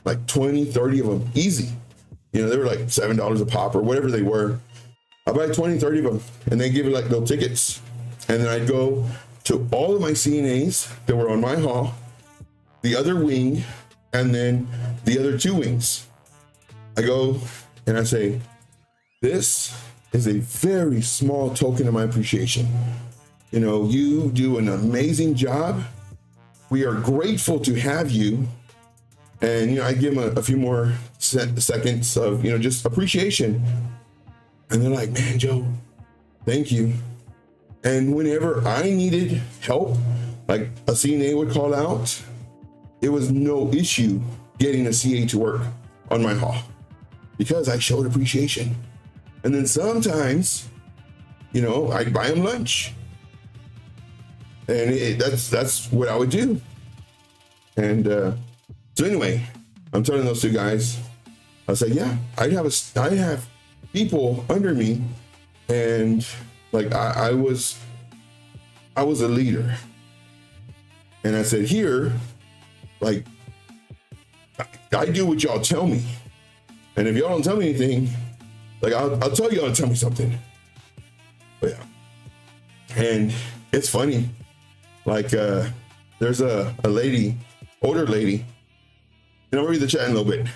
like 20, 30 of them easy. They were like $7 a pop or whatever they were. I buy 20, 30 of them and they give it like little tickets. And then I'd go to all of my CNAs that were on my hall, the other wing, and then the other two wings. I go and I say, this is a very small token of my appreciation. You do an amazing job. We are grateful to have you. And, I give them a few more seconds of, just appreciation. And they're like, man, Joe, thank you. And whenever I needed help, like a CNA would call out, it was no issue getting a CA to work on my hall because I showed appreciation. And then sometimes, I'd buy them lunch. And that's what I would do. And so anyway, I'm telling those two guys, I said, yeah, I have people under me, and like I was a leader. And I said, here, like I do what y'all tell me. And if y'all don't tell me anything, Like I'll tell you, tell me something. But yeah. And it's funny. Like there's a lady, older lady. And I'll read the chat in a little bit.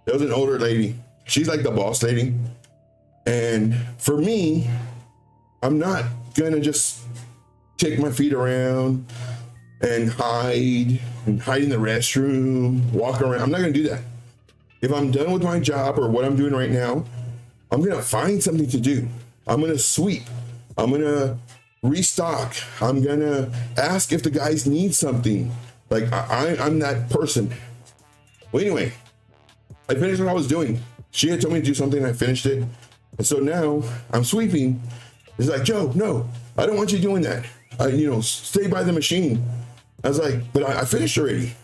There was an older lady. She's like the boss lady. And for me, I'm not gonna just take my feet around and hide in the restroom, walk around. I'm not gonna do that. If I'm done with my job or what I'm doing right now, I'm gonna find something to do. I'm gonna sweep. I'm gonna restock. I'm gonna ask if the guys need something. Like I'm that person. Well, anyway, I finished what I was doing. She had told me to do something, I finished it. And so now I'm sweeping. It's like, Joe, no, I don't want you doing that. Stay by the machine. I was like, but I finished already.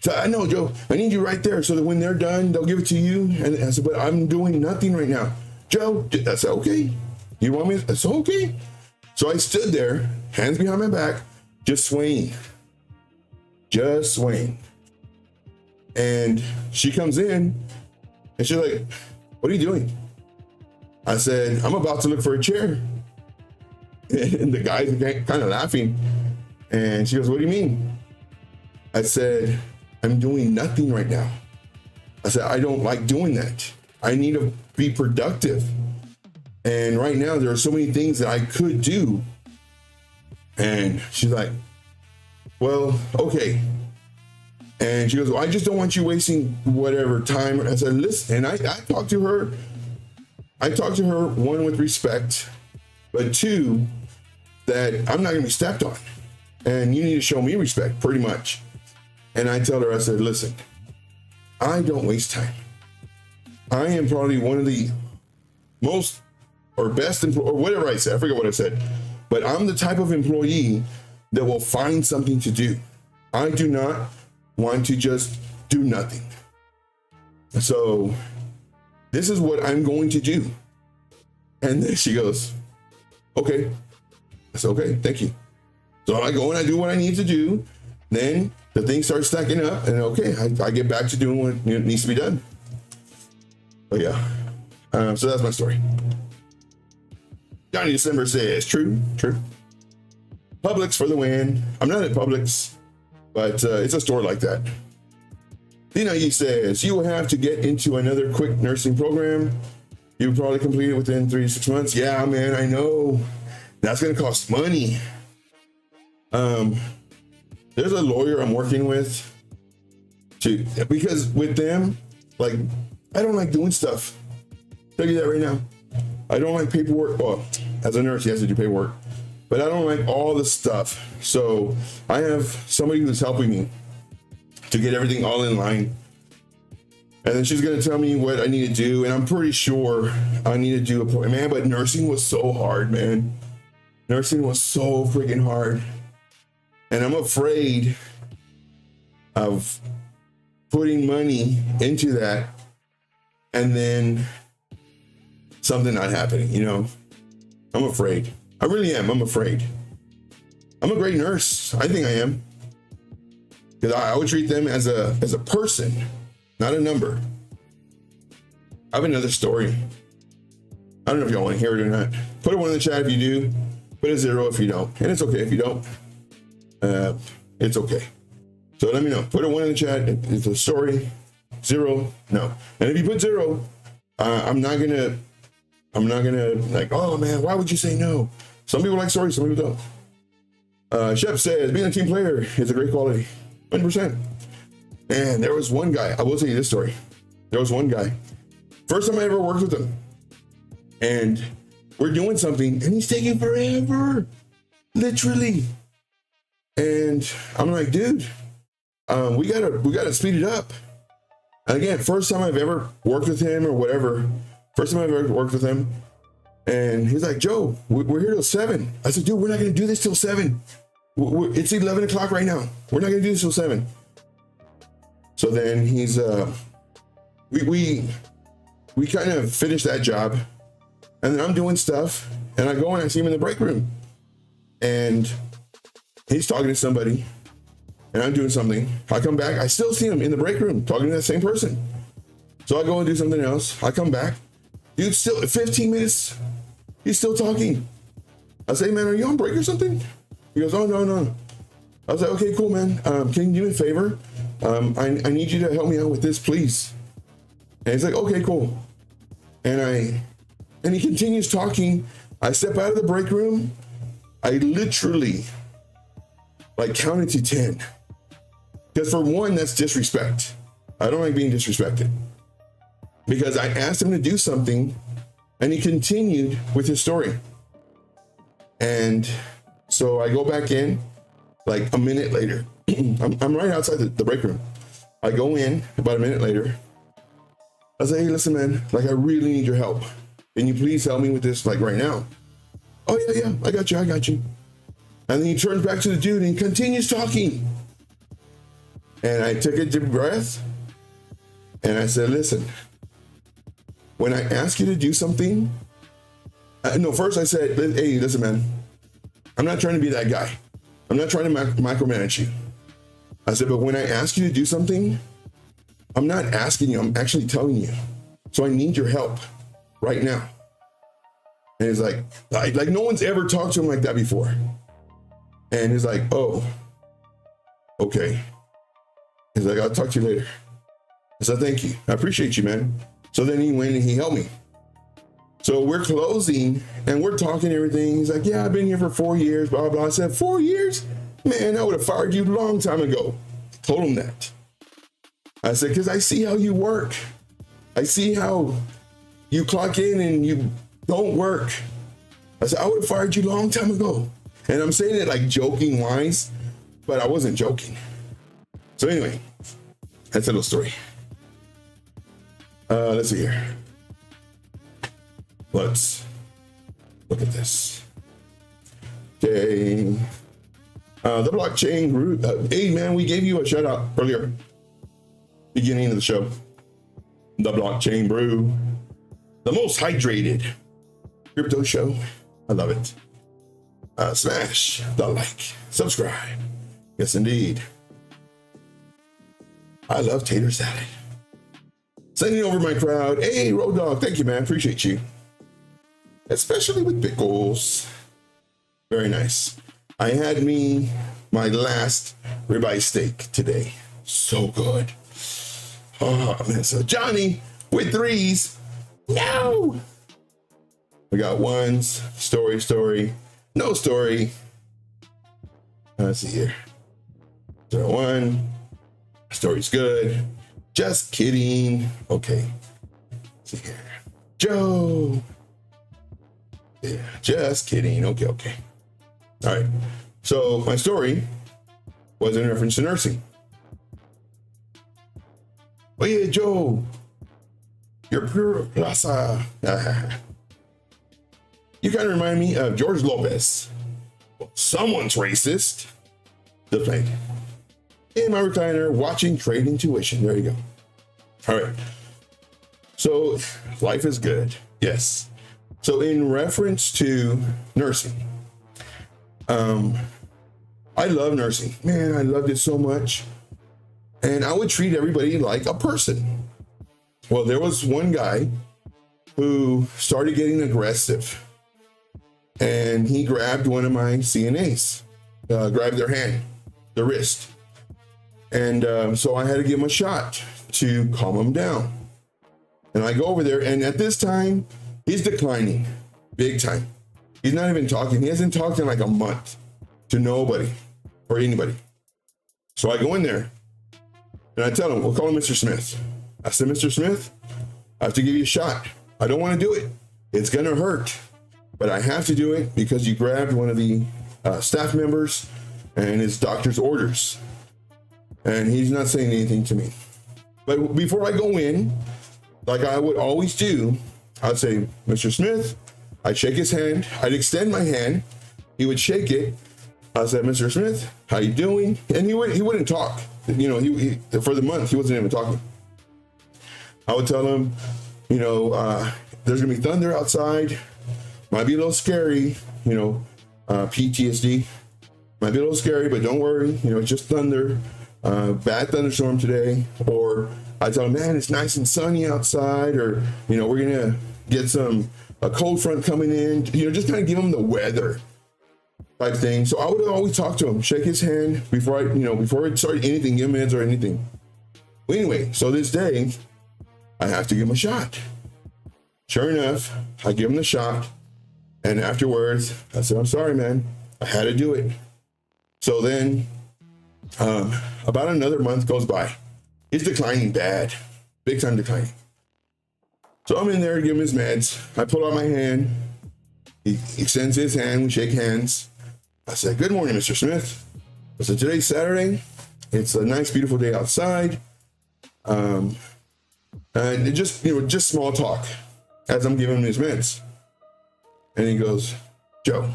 So I know, Joe, I need you right there so that when they're done, they'll give it to you. And I said, but I'm doing nothing right now. Joe, I said, okay. You want me? I said, okay. So I stood there, hands behind my back, just swaying. And she comes in and she's like, what are you doing? I said, I'm about to look for a chair. And the guys are kind of laughing. And she goes, what do you mean? I said, I'm doing nothing right now. I said, I don't like doing that. I need to be productive. And right now there are so many things that I could do. And she's like, well, okay. And she goes, well, I just don't want you wasting whatever time. I said, listen, and I talked to her. I talked to her, one, with respect, but two, that I'm not gonna be stepped on. And you need to show me respect, pretty much. And I tell her, I said, listen, I don't waste time. I am probably one of the most or best employee, or whatever I said, I forget what I said, but I'm the type of employee that will find something to do. I do not want to just do nothing. So this is what I'm going to do. And then she goes, okay. I said, okay, thank you. So I go and I do what I need to do. Then the things start stacking up, and okay, I get back to doing what needs to be done. But yeah, so that's my story. Johnny December says, true. Publix for the win. I'm not at Publix, but it's a store like that. Dina E says, you will have to get into another quick nursing program. You probably complete it within 3 to 6 months. Yeah, man, I know. That's going to cost money. There's a lawyer I'm working with because with them, like, I don't like doing stuff. Tell you that right now. I don't like paperwork. Well, as a nurse, you have to do paperwork, but I don't like all the stuff. So I have somebody who's helping me to get everything all in line. And then she's going to tell me what I need to do. And I'm pretty sure I need to do a point, man, but nursing was so hard, man. Nursing was so freaking hard. And I'm afraid of putting money into that and then something not happening, you know? I'm afraid. I really am. I'm afraid. I'm a great nurse. I think I am. Because I would treat them as a person, not a number. I have another story. I don't know if y'all want to hear it or not. Put a 1 in the chat if you do. Put a 0 if you don't. And it's okay if you don't. It's okay. So let me know. Put a 1 in the chat. It's a story. 0, no. And if you put 0, I'm not gonna like, oh man, why would you say no? Some people like stories, some people don't. Shep says, being a team player is a great quality. 100%. And there was one guy, I will tell you this story. There was one guy. First time I ever worked with him. And we're doing something and he's taking forever. Literally. And I'm like, dude, we gotta speed it up. And again, first time I've ever worked with him or whatever. First time I've ever worked with him. And he's like, Joe, we're here till 7. I said, dude, we're not gonna do this till 7. It's 11 o'clock right now. We're not gonna do this till 7. So then he's we kind of finished that job. And then I'm doing stuff. And I go and I see him in the break room. And he's talking to somebody. And I'm doing something. I come back. I still see him in the break room talking to that same person. So I go and do something else. I come back. Dude, still 15 minutes. He's still talking. I say, man, are you on break or something? He goes, oh, no. I was like, okay, cool, man. Can you do me a favor? I need you to help me out with this, please. And he's like, okay, cool. And he continues talking. I step out of the break room. I literally like counted to 10. Because for one, that's disrespect. I don't like being disrespected. Because I asked him to do something and he continued with his story. And so I go back in like a minute later. I'm right outside the break room. I go in about a minute later. I say, hey, listen, man, like I really need your help. Can you please help me with this like right now? Oh, yeah, I got you. And then he turns back to the dude and he continues talking. And I took a deep breath and I said, listen, when I ask you to do something, first I said, hey, listen, man, I'm not trying to be that guy. I'm not trying to micromanage you. I said, but when I ask you to do something, I'm not asking you, I'm actually telling you. So I need your help right now. And he's like no one's ever talked to him like that before. And he's like, oh, okay. He's like, I'll talk to you later. I said, thank you. I appreciate you, man. So then he went and he helped me. So we're closing and we're talking everything. He's like, yeah, I've been here for 4 years, blah, blah. I said, 4 years? Man, I would have fired you a long time ago. Told him that. I said, because I see how you work. I see how you clock in and you don't work. I said, I would have fired you a long time ago. And I'm saying it like joking wise, but I wasn't joking. So anyway, that's a little story. Let's see here. Let's look at this. Okay. The blockchain root. Hey, man, we gave you a shout out earlier. Beginning of the show. The Blockchain Brew. The most hydrated crypto show. I love it. Smash the like. Subscribe. Yes, indeed. I love tater salad. Sending over my crowd. Hey, Road Dog. Thank you, man. Appreciate you. Especially with pickles. Very nice. I had my last ribeye steak today. So good. Oh, man. So Johnny with 3s. No. We got ones. Story. No story. Let's see here. 01. Story's good. Just kidding. Okay. Let's see here. Joe. Yeah, just kidding. Okay. All right. So my story was in reference to nursing. Oh yeah, Joe. You're pure raza. You kind of remind me of George Lopez. Someone's racist. The plane. In my recliner, watching Trade Intuition. There you go. All right. So life is good. Yes. So in reference to nursing, I love nursing. Man, I loved it so much. And I would treat everybody like a person. Well, there was one guy who started getting aggressive. And he grabbed one of my CNAs, grabbed their hand, the wrist. And so I had to give him a shot to calm him down. And I go over there, and at this time, he's declining big time. He's not even talking. He hasn't talked in like a month to nobody or anybody. So I go in there and I tell him, we'll call him Mr. Smith. I said, Mr. Smith, I have to give you a shot. I don't want to do it. It's going to hurt, but I have to do it because you grabbed one of the staff members and his doctor's orders. And he's not saying anything to me. But before I go in, like I would always do, I'd say, Mr. Smith. I'd shake his hand. I'd extend my hand. He would shake it. I said, Mr. Smith, how you doing? And he wouldn't talk. You know, he for the month, he wasn't even talking. I would tell him, you know, there's going to be thunder outside. Might be a little scary, you know, PTSD. Might be a little scary, but don't worry. You know, it's just thunder. Bad thunderstorm today. Or I tell him, man, it's nice and sunny outside. Or, you know, we're going to get a cold front coming in, you know, just kind of give him the weather type thing. So I would always talk to him, shake his hand before I start anything, give him meds or anything. Well, anyway, so this day I have to give him a shot. Sure enough, I give him the shot, and afterwards I said, I'm sorry, man, I had to do it. So then about another month goes by. He's declining bad, big time declining. So I'm in there to give him his meds. I pull out my hand. He extends his hand. We shake hands. I said, good morning, Mr. Smith. I said, today's Saturday. It's a nice, beautiful day outside. And it just small talk as I'm giving him his meds. And he goes, Joe.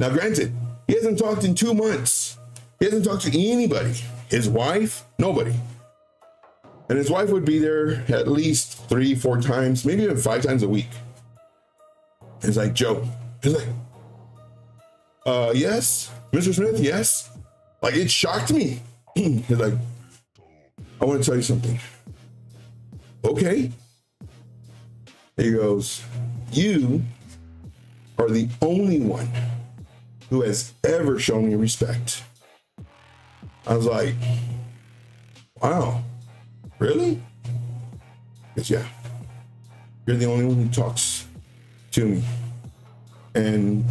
Now, granted, he hasn't talked in 2 months. He hasn't talked to anybody. His wife, nobody. And his wife would be there at least 3-4 times, maybe even 5 times a week. And he's like, Joe. He's like, yes, Mr. Smith, yes. Like, it shocked me. He's like, I want to tell you something. Okay. He goes, you are the only one who has ever shown me respect. I was like, wow, really? Because yeah, you're the only one who talks to me. And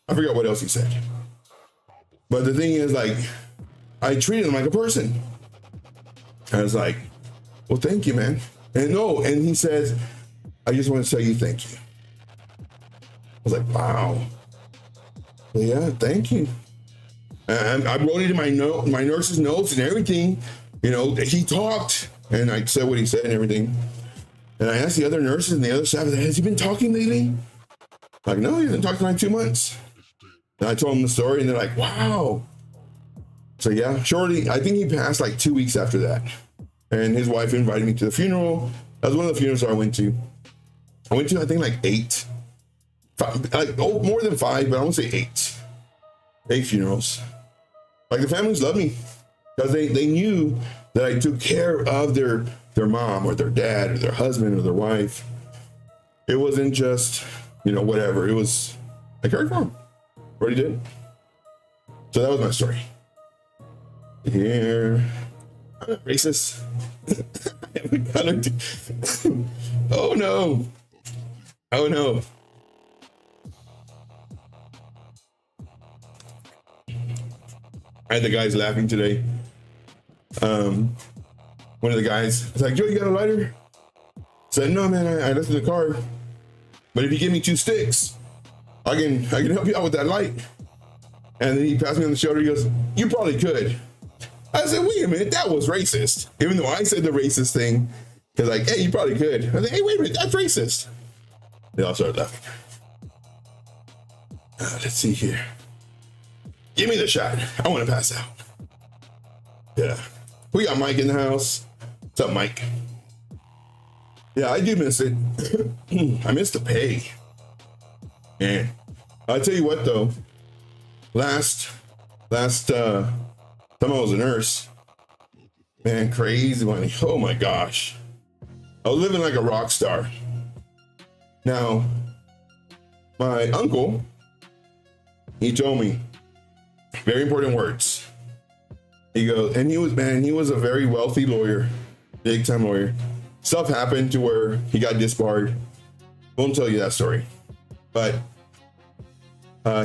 I forgot what else he said. But the thing is, like, I treated him like a person. I was like, well, thank you, man. And he says, I just want to tell you thank you. I was like, wow. Well, yeah, thank you. And I wrote it in my nurse's notes and everything. You know, he talked, and I said what he said and everything. And I asked the other nurses and the other staff, has he been talking lately? Like, no, he hasn't talked in like 2 months. And I told them the story, and they're like, wow. So yeah, shortly, I think he passed like 2 weeks after that. And his wife invited me to the funeral. That was one of the funerals I went to. I went to, I think, like 5, more than 5, but I won't say 8. 8 funerals. Like, the families loved me because they knew that I took care of their mom or their dad or their husband or their wife. It wasn't just, whatever. It was, I cared for them. Already did. So that was my story. Here. I'm not racist. Oh no. Oh no. I had the guys laughing today. One of the guys was like, Joe, you got a lighter? I said, no, man, I left in the car. But if you give me 2 sticks, I can help you out with that light. And then he passed me on the shoulder. He goes, you probably could. I said, wait a minute, that was racist. Even though I said the racist thing, because like, hey, you probably could. I said, hey, wait a minute, that's racist. They all started laughing. Let's see here. Give me the shot. I want to pass out. Yeah. We got Mike in the house. What's up, Mike? Yeah, I do miss it. I miss the pay. Man, I'll tell you what though. Last time I was a nurse, man, crazy money. Oh my gosh. I was living like a rock star. Now, my uncle, he told me very important words. He goes, and he was a very wealthy lawyer, big time lawyer. Stuff happened to where he got disbarred. Won't tell you that story. But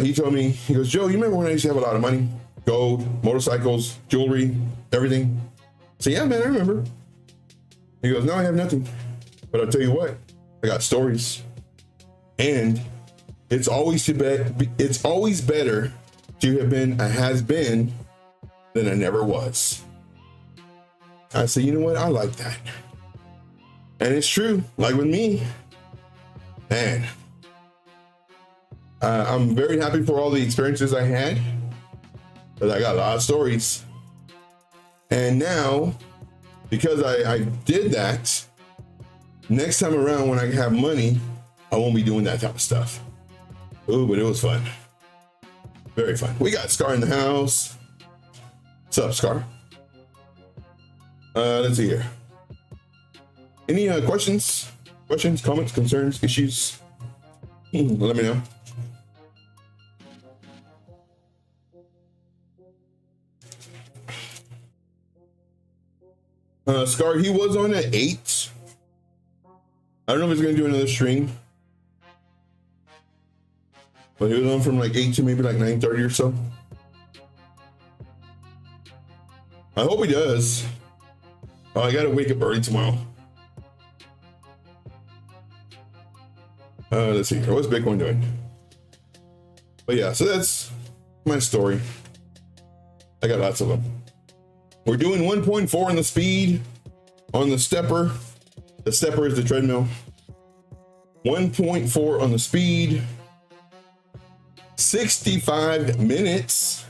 he told me, he goes, Joe, you remember when I used to have a lot of money? Gold, motorcycles, jewelry, everything. I said, yeah, man, I remember. He goes, no, I have nothing. But I'll tell you what, I got stories. And it's always better to have been a has-been than a never was. I said, you know what? I like that. And it's true. Like with me, man, I'm very happy for all the experiences I had, but I got a lot of stories. And now, because I did that, next time around when I have money, I won't be doing that type of stuff. Ooh, but it was fun. Very fun. We got Scar in the house. What's up, Scar? Let's see here. Any questions Questions, comments, concerns, issues? Let me know. Scar, he was on at 8. I don't know if he's gonna do another stream, but he was on from like 8 to maybe like 9:30 or so. I hope he does. Oh, I gotta wake up early tomorrow. Let's see. What's Bitcoin doing? But yeah, so that's my story. I got lots of them. We're doing 1.4 in the speed on the stepper. The stepper is the treadmill. 1.4 on the speed. 65 minutes.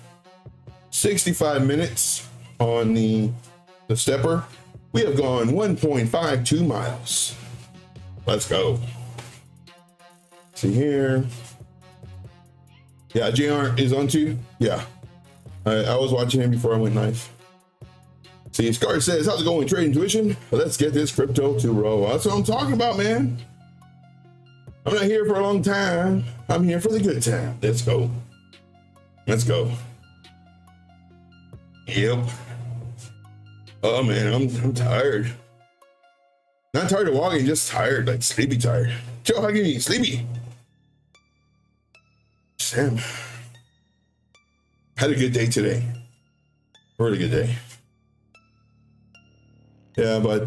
65 minutes on the stepper. We have gone 1.52 miles. Let's go. See here. Yeah, JR is on too. Yeah. I was watching him before I went live. See, Scar says, how's it going, Trade Intuition? Let's get this crypto to roll. That's what I'm talking about, man. I'm not here for a long time. I'm here for the good time. Let's go. Let's go. Yep. Oh, man, I'm tired. Not tired of walking, just tired, like sleepy tired. Joe, how can you sleepy? Sam. Had a good day today. Really good day. Yeah, but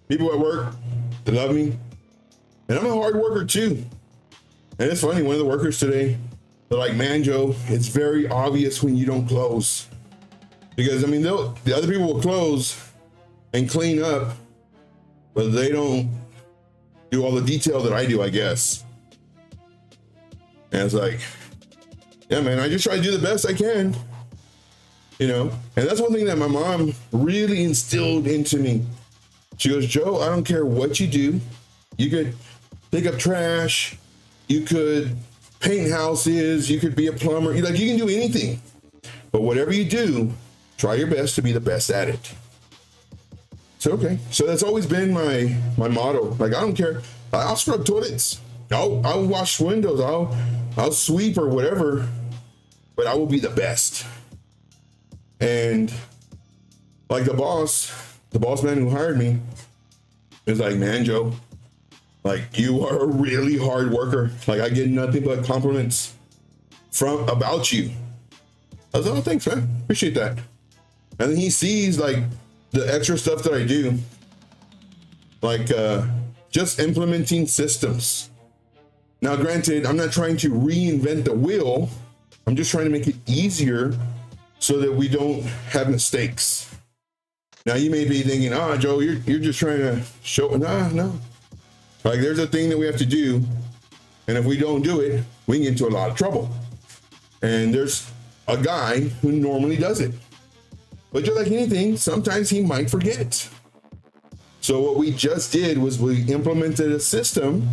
people at work, they love me. And I'm a hard worker too. And it's funny, one of the workers today, they're like, man, Joe, it's very obvious when you don't close. Because, I mean, the other people will close and clean up, but they don't do all the detail that I do, I guess. And it's like, yeah, man, I just try to do the best I can. You know, and that's one thing that my mom really instilled into me. She goes, Joe, I don't care what you do. You could pick up trash. You could paint houses. You could be a plumber. You can do anything. But whatever you do, try your best to be the best at it. So, okay. So that's always been my motto. Like, I don't care. I'll scrub toilets. I'll wash windows. I'll sweep or whatever. But I will be the best. And like the boss man who hired me is like, man, Joe, like you are a really hard worker. Like I get nothing but compliments about you. I was like, oh, thanks, man. Appreciate that. And then he sees like the extra stuff that I do, like just implementing systems. Now, granted, I'm not trying to reinvent the wheel. I'm just trying to make it easier so that we don't have mistakes. Now you may be thinking, Joe, you're just trying to show. No. Like there's a thing that we have to do. And if we don't do it, we can get into a lot of trouble. And there's a guy who normally does it. But just like anything, sometimes he might forget. So what we just did was we implemented a system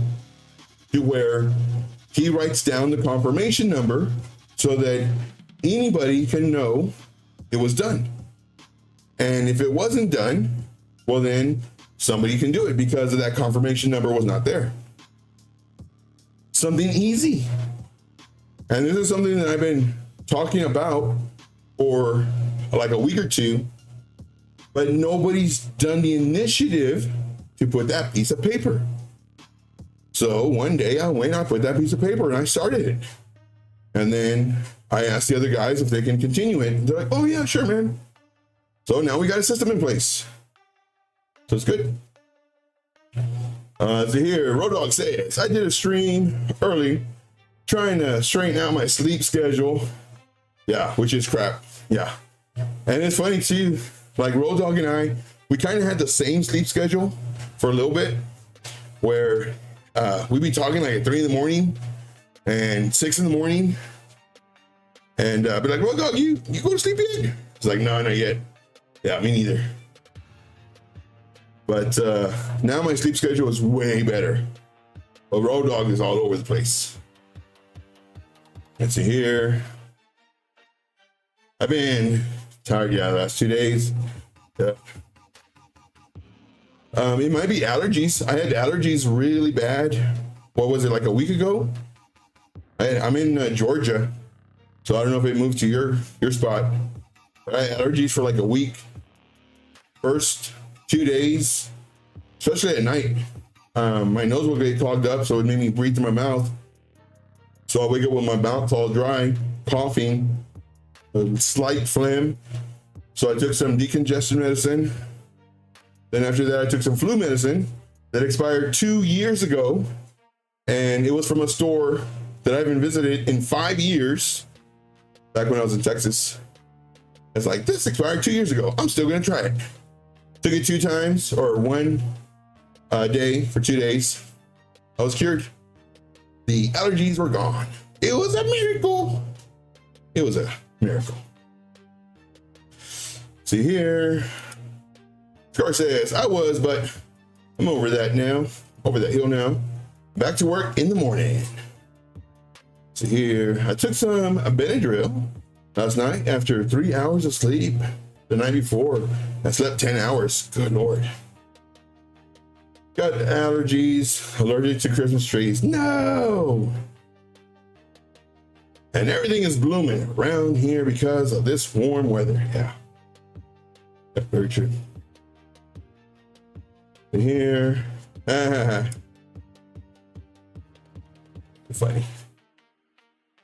to where he writes down the confirmation number so that anybody can know it was done. And if it wasn't done, well then somebody can do it because of that confirmation number was not there. Something easy. And this is something that I've been talking about for like a week or two, but nobody's done the initiative to put that piece of paper. So one day I put that piece of paper and I started it. And then I asked the other guys if they can continue it. And they're like, oh yeah, sure, man. So now we got a system in place. So it's good. So here, Road Dog says, I did a stream early trying to straighten out my sleep schedule. Yeah, which is crap. Yeah. And it's funny too, like Road Dog and I, we kind of had the same sleep schedule for a little bit where we'd be talking like at 3 in the morning and 6 in the morning. And be like, Road Dog, you go to sleep yet? It's like, no, not yet. Yeah, me neither. But now my sleep schedule is way better. But Road Dog is all over the place. Let's see here. I've been tired, the last 2 days. Yeah. It might be allergies. I had allergies really bad. What was it, like a week ago? I'm in Georgia, so I don't know if it moved to your spot. But I had allergies for like a week. First 2 days, especially at night, my nose will get clogged up, so it made me breathe through my mouth. So I wake up with my mouth all dry, coughing, a slight phlegm. So I took some decongestion medicine. Then after that, I took some flu medicine that expired 2 years ago. And it was from a store that I haven't visited in 5 years, back when I was in Texas. It's like, this expired 2 years ago. I'm still gonna try it. Took it 2 times, or one day for 2 days. I was cured. The allergies were gone. It was a miracle. It was a miracle. See here. Scar says, I was, but I'm over that now. Over that hill now. Back to work in the morning. See here. I took some Benadryl last night after 3 hours of sleep. The night before, I slept 10 hours. Good Lord. Got allergies, allergic to Christmas trees. No! And everything is blooming around here because of this warm weather. Yeah. That's very true. And here. Funny.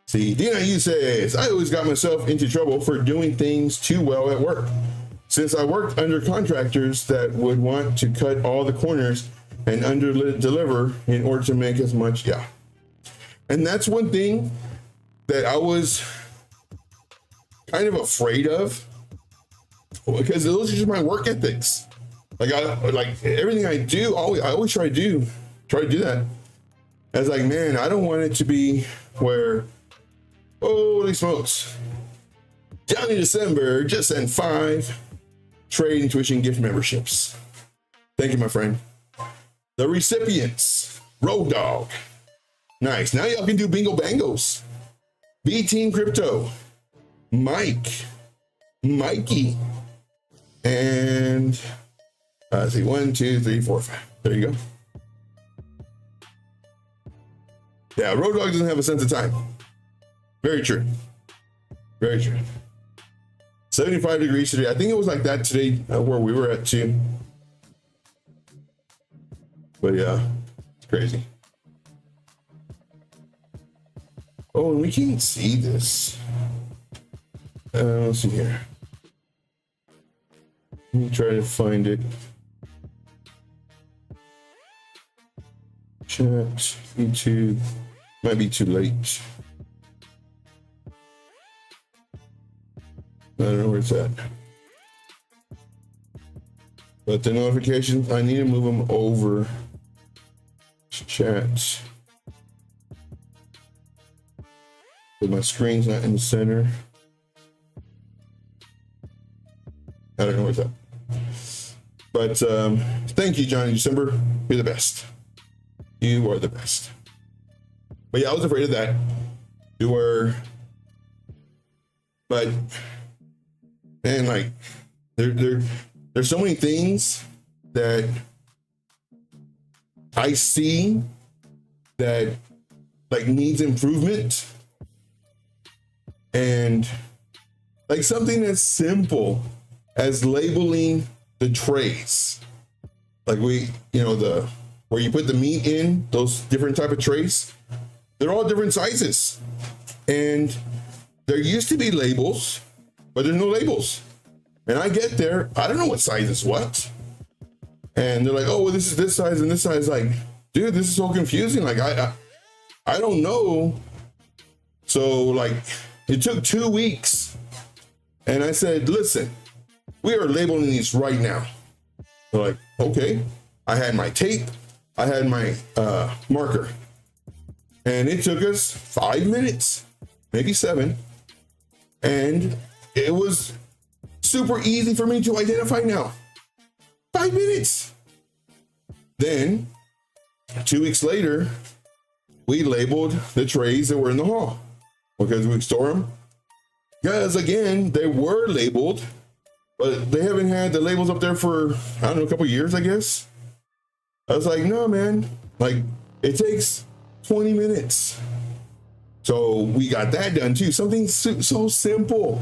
See, DNIU says, I always got myself into trouble for doing things too well at work. Since I worked under contractors that would want to cut all the corners and under deliver in order to make as much. Yeah. And that's one thing that I was kind of afraid of, because those are just my work ethics. Like everything I do, I always try to do that. I was like, man, I don't want it to be where, holy smokes, Johnny December just sent 5 trade and tuition gift memberships. Thank you, my friend. The recipients, Road Dog. Nice. Now y'all can do bingo bangos. B Team Crypto, Mike, Mikey, and let's see, 1, 2, 3, 4, 5. There you go. Yeah, Road Dog doesn't have a sense of time. Very true. Very true. 75 degrees today. I think it was like that today where we were at too. But yeah, it's crazy. Oh, and we can't see this. Let's see here. Let me try to find it. Chat, YouTube. Might be too late. I don't know where it's at. But the notifications, I need to move them over. Chat. But my screen's not in the center. I don't know where it's at. But thank you, Johnny December. You're the best. You are the best. But yeah, I was afraid of that. But man, like there's so many things that I see that like needs improvement, and like something as simple as labeling the trays. Like where you put the meat in, those different type of trays, they're all different sizes. And there used to be labels, but there's no labels. And I get there, I don't know what size is what. And they're like, oh, well, this is this size and this size. Like, dude, this is so confusing. Like, I don't know. So like, it took 2 weeks. And I said, listen, we are labeling these right now. They're like, okay. I had my tape. I had my marker. And it took us 5 minutes, maybe 7. And it was super easy for me to identify now. 5 minutes. Then 2 weeks later, we labeled the trays that were in the hall because we store them. Because again, they were labeled, but they haven't had the labels up there for, I don't know, a couple years, I guess. I was like, no, man, like it takes 20 minutes. So we got that done too. Something so simple.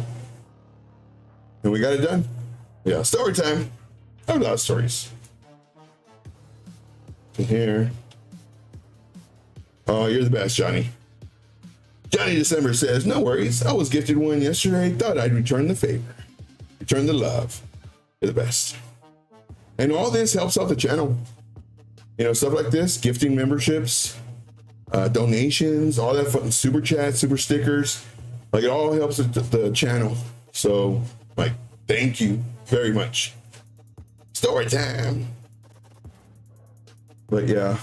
And we got it done. Yeah, story time. I have a lot of stories. Here. Oh, you're the best, Johnny. Johnny December says, no worries. I was gifted one yesterday. Thought I'd return the favor. Return the love. You're the best. And all this helps out the channel. You know, stuff like this, gifting memberships, donations, all that fun, super chats, super stickers. Like it all helps the channel. So like, thank you very much. Story time. But yeah,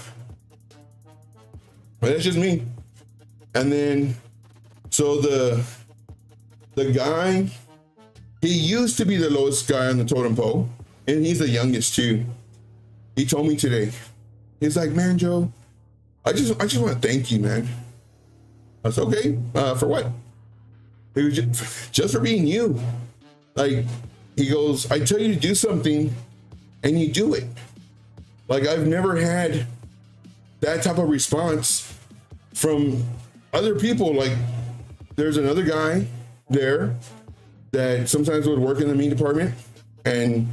but that's just me. And then, so the guy, he used to be the lowest guy on the totem pole, and he's the youngest too. He told me today, he's like, man, Joe, I just want to thank you, man. I was okay. For what? He was just for being you. Like, he goes, I tell you to do something and you do it. Like, I've never had that type of response from other people. Like, there's another guy there that sometimes would work in the meat department, and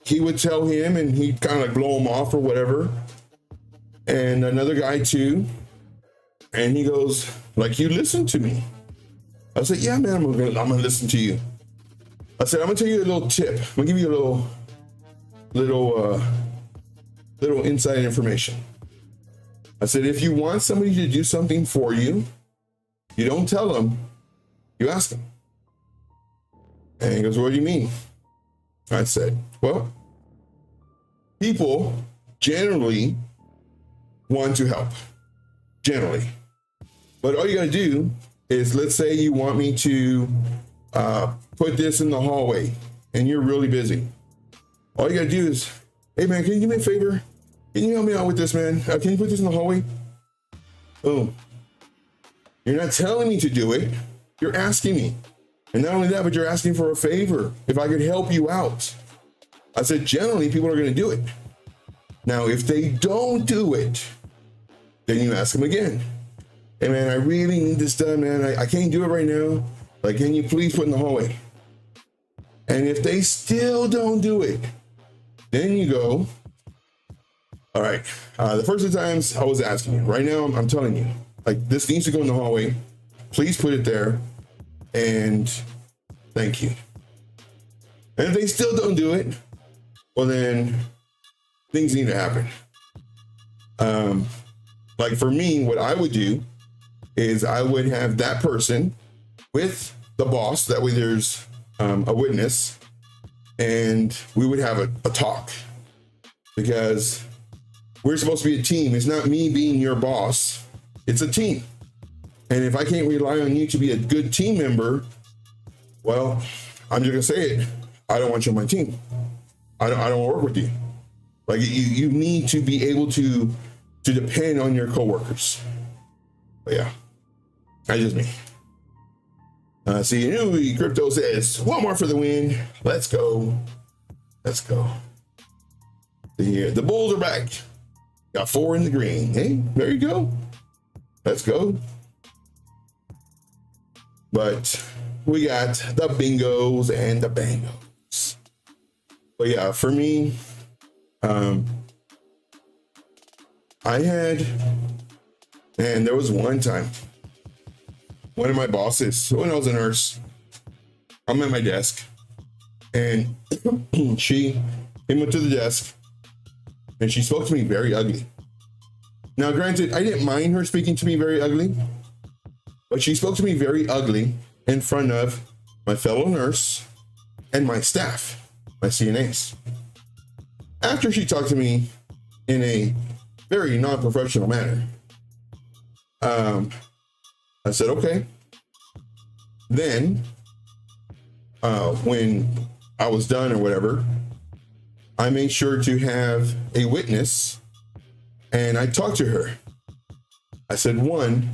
he would tell him and he'd kind of like blow him off or whatever. And another guy too. And he goes, like, you listen to me. I said, yeah, man, I'm gonna listen to you. I said, I'm gonna tell you a little tip. I'm gonna give you a little inside information. I said, if you want somebody to do something for you, you don't tell them, you ask them. And he goes, what do you mean? I said, well, people generally want to help, generally. But all you gotta do is, let's say you want me to put this in the hallway and you're really busy. All you gotta do is, hey man, can you do me a favor? Can you help me out with this, man? Can you put this in the hallway? Boom. You're not telling me to do it. You're asking me. And not only that, but you're asking for a favor. If I could help you out. I said, generally, people are going to do it. Now, if they don't do it, then you ask them again. Hey, man, I really need this done, man. I can't do it right now. Like, can you please put it in the hallway? And if they still don't do it, then you go, all right, the first 2 times I was asking you. Right now, I'm telling you, like, this needs to go in the hallway. Please put it there. And thank you. And if they still don't do it, well, then things need to happen. Like for me, what I would do is I would have that person with the boss. That way there's a witness, and we would have a talk, because we're supposed to be a team. It's not me being your boss. It's a team. And if I can't rely on you to be a good team member, well, I'm just gonna say it. I don't want you on my team. I don't work with you. Like, you need to be able to depend on your coworkers. But yeah, that's just me. See, new crypto says Walmart for the win. Let's go. Let's go. The Bulls are back. Got 4 in the green. Hey, there you go. Let's go. But we got the bingos and the bangos. But yeah, for me, there was one time, one of my bosses, when I was a nurse, I'm at my desk, and she came up to the desk and she spoke to me very ugly. Now, granted, I didn't mind her speaking to me very ugly, but she spoke to me very ugly in front of my fellow nurse and my staff, my CNAs. After she talked to me in a very non-professional manner, I said, okay. Then, when I was done or whatever, I made sure to have a witness, and I talked to her. I said, one,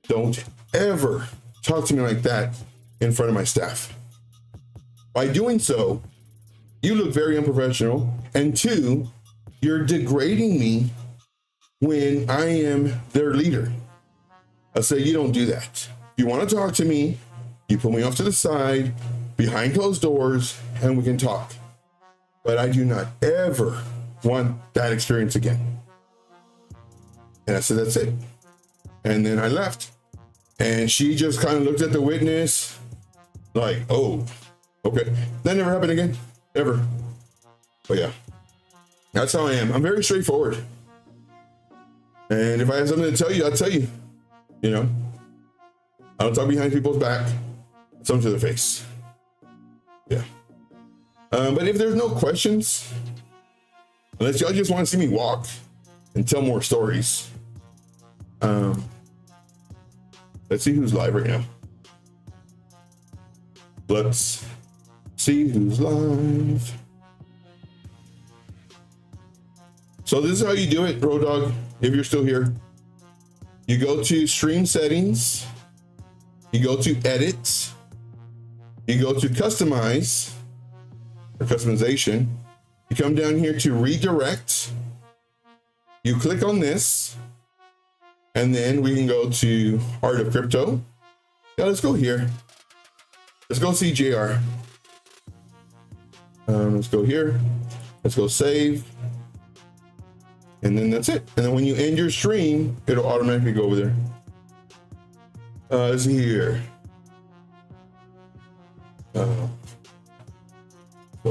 don't ever talk to me like that in front of my staff. By doing so, you look very unprofessional, and 2, you're degrading me when I am their leader. I say, you don't do that. If you want to talk to me, you pull me off to the side, behind closed doors, and we can talk. But I do not ever want that experience again. And I said, that's it. And then I left. And she just kind of looked at the witness like, oh, okay. That never happened again, ever. But yeah, that's how I am. I'm very straightforward. And if I have something to tell you, I'll tell you. You know, I don't talk behind people's back. I tell them to their face. Yeah. But if there's no questions, unless y'all just want to see me walk and tell more stories, let's see who's live right now. Let's see who's live. So this is how you do it, Road Dog, if you're still here. You go to stream settings, you go to edit, you go to customize or customization, you come down here to redirect, you click on this, and then we can go to Art of Crypto. Yeah, let's go here. Let's go see JR. Let's go here. Let's go save. And then that's it. And then when you end your stream, it'll automatically go over there. Let's see here. So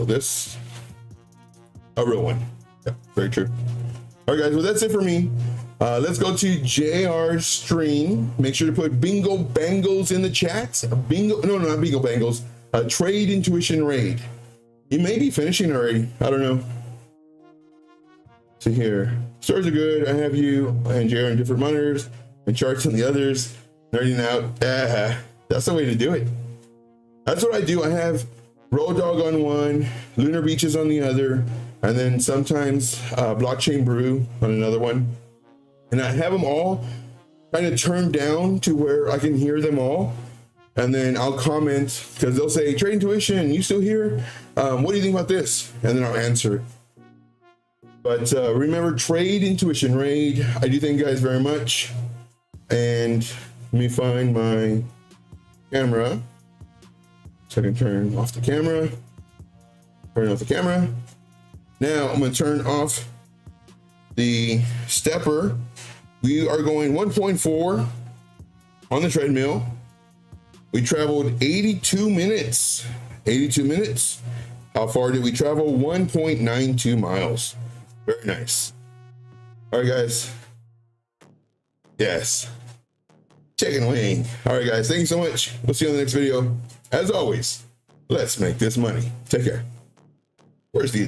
this, a real one. Yeah, very true. All right, guys. Well, that's it for me. Let's go to JR's stream. Make sure to put Bingo Bangles in the chat. Bingo, no, not Bingo Bangles. Trade Intuition Raid. You may be finishing already. I don't know. See here. Stores are good. I have you and JR on different monitors and charts on the others. Nerding out. That's the way to do it. That's what I do. I have Road Dog on one, Lunar Beaches on the other, and then sometimes Blockchain Brew on another one. And I have them all kind of turned down to where I can hear them all. And then I'll comment because they'll say, Trade Intuition, you still here? What do you think about this? And then I'll answer. But remember, Trade Intuition Raid. I do thank you guys very much. And let me find my camera. So I can turn off the camera. Turn off the camera. Now I'm going to turn off the stepper. We are going 1.4 on the treadmill. We traveled 82 minutes. 82 minutes. How far did we travel? 1.92 miles. Very nice. All right, guys. Yes. Chicken wing. All right, guys. Thank you so much. We'll see you on the next video. As always, let's make this money. Take care. Where's the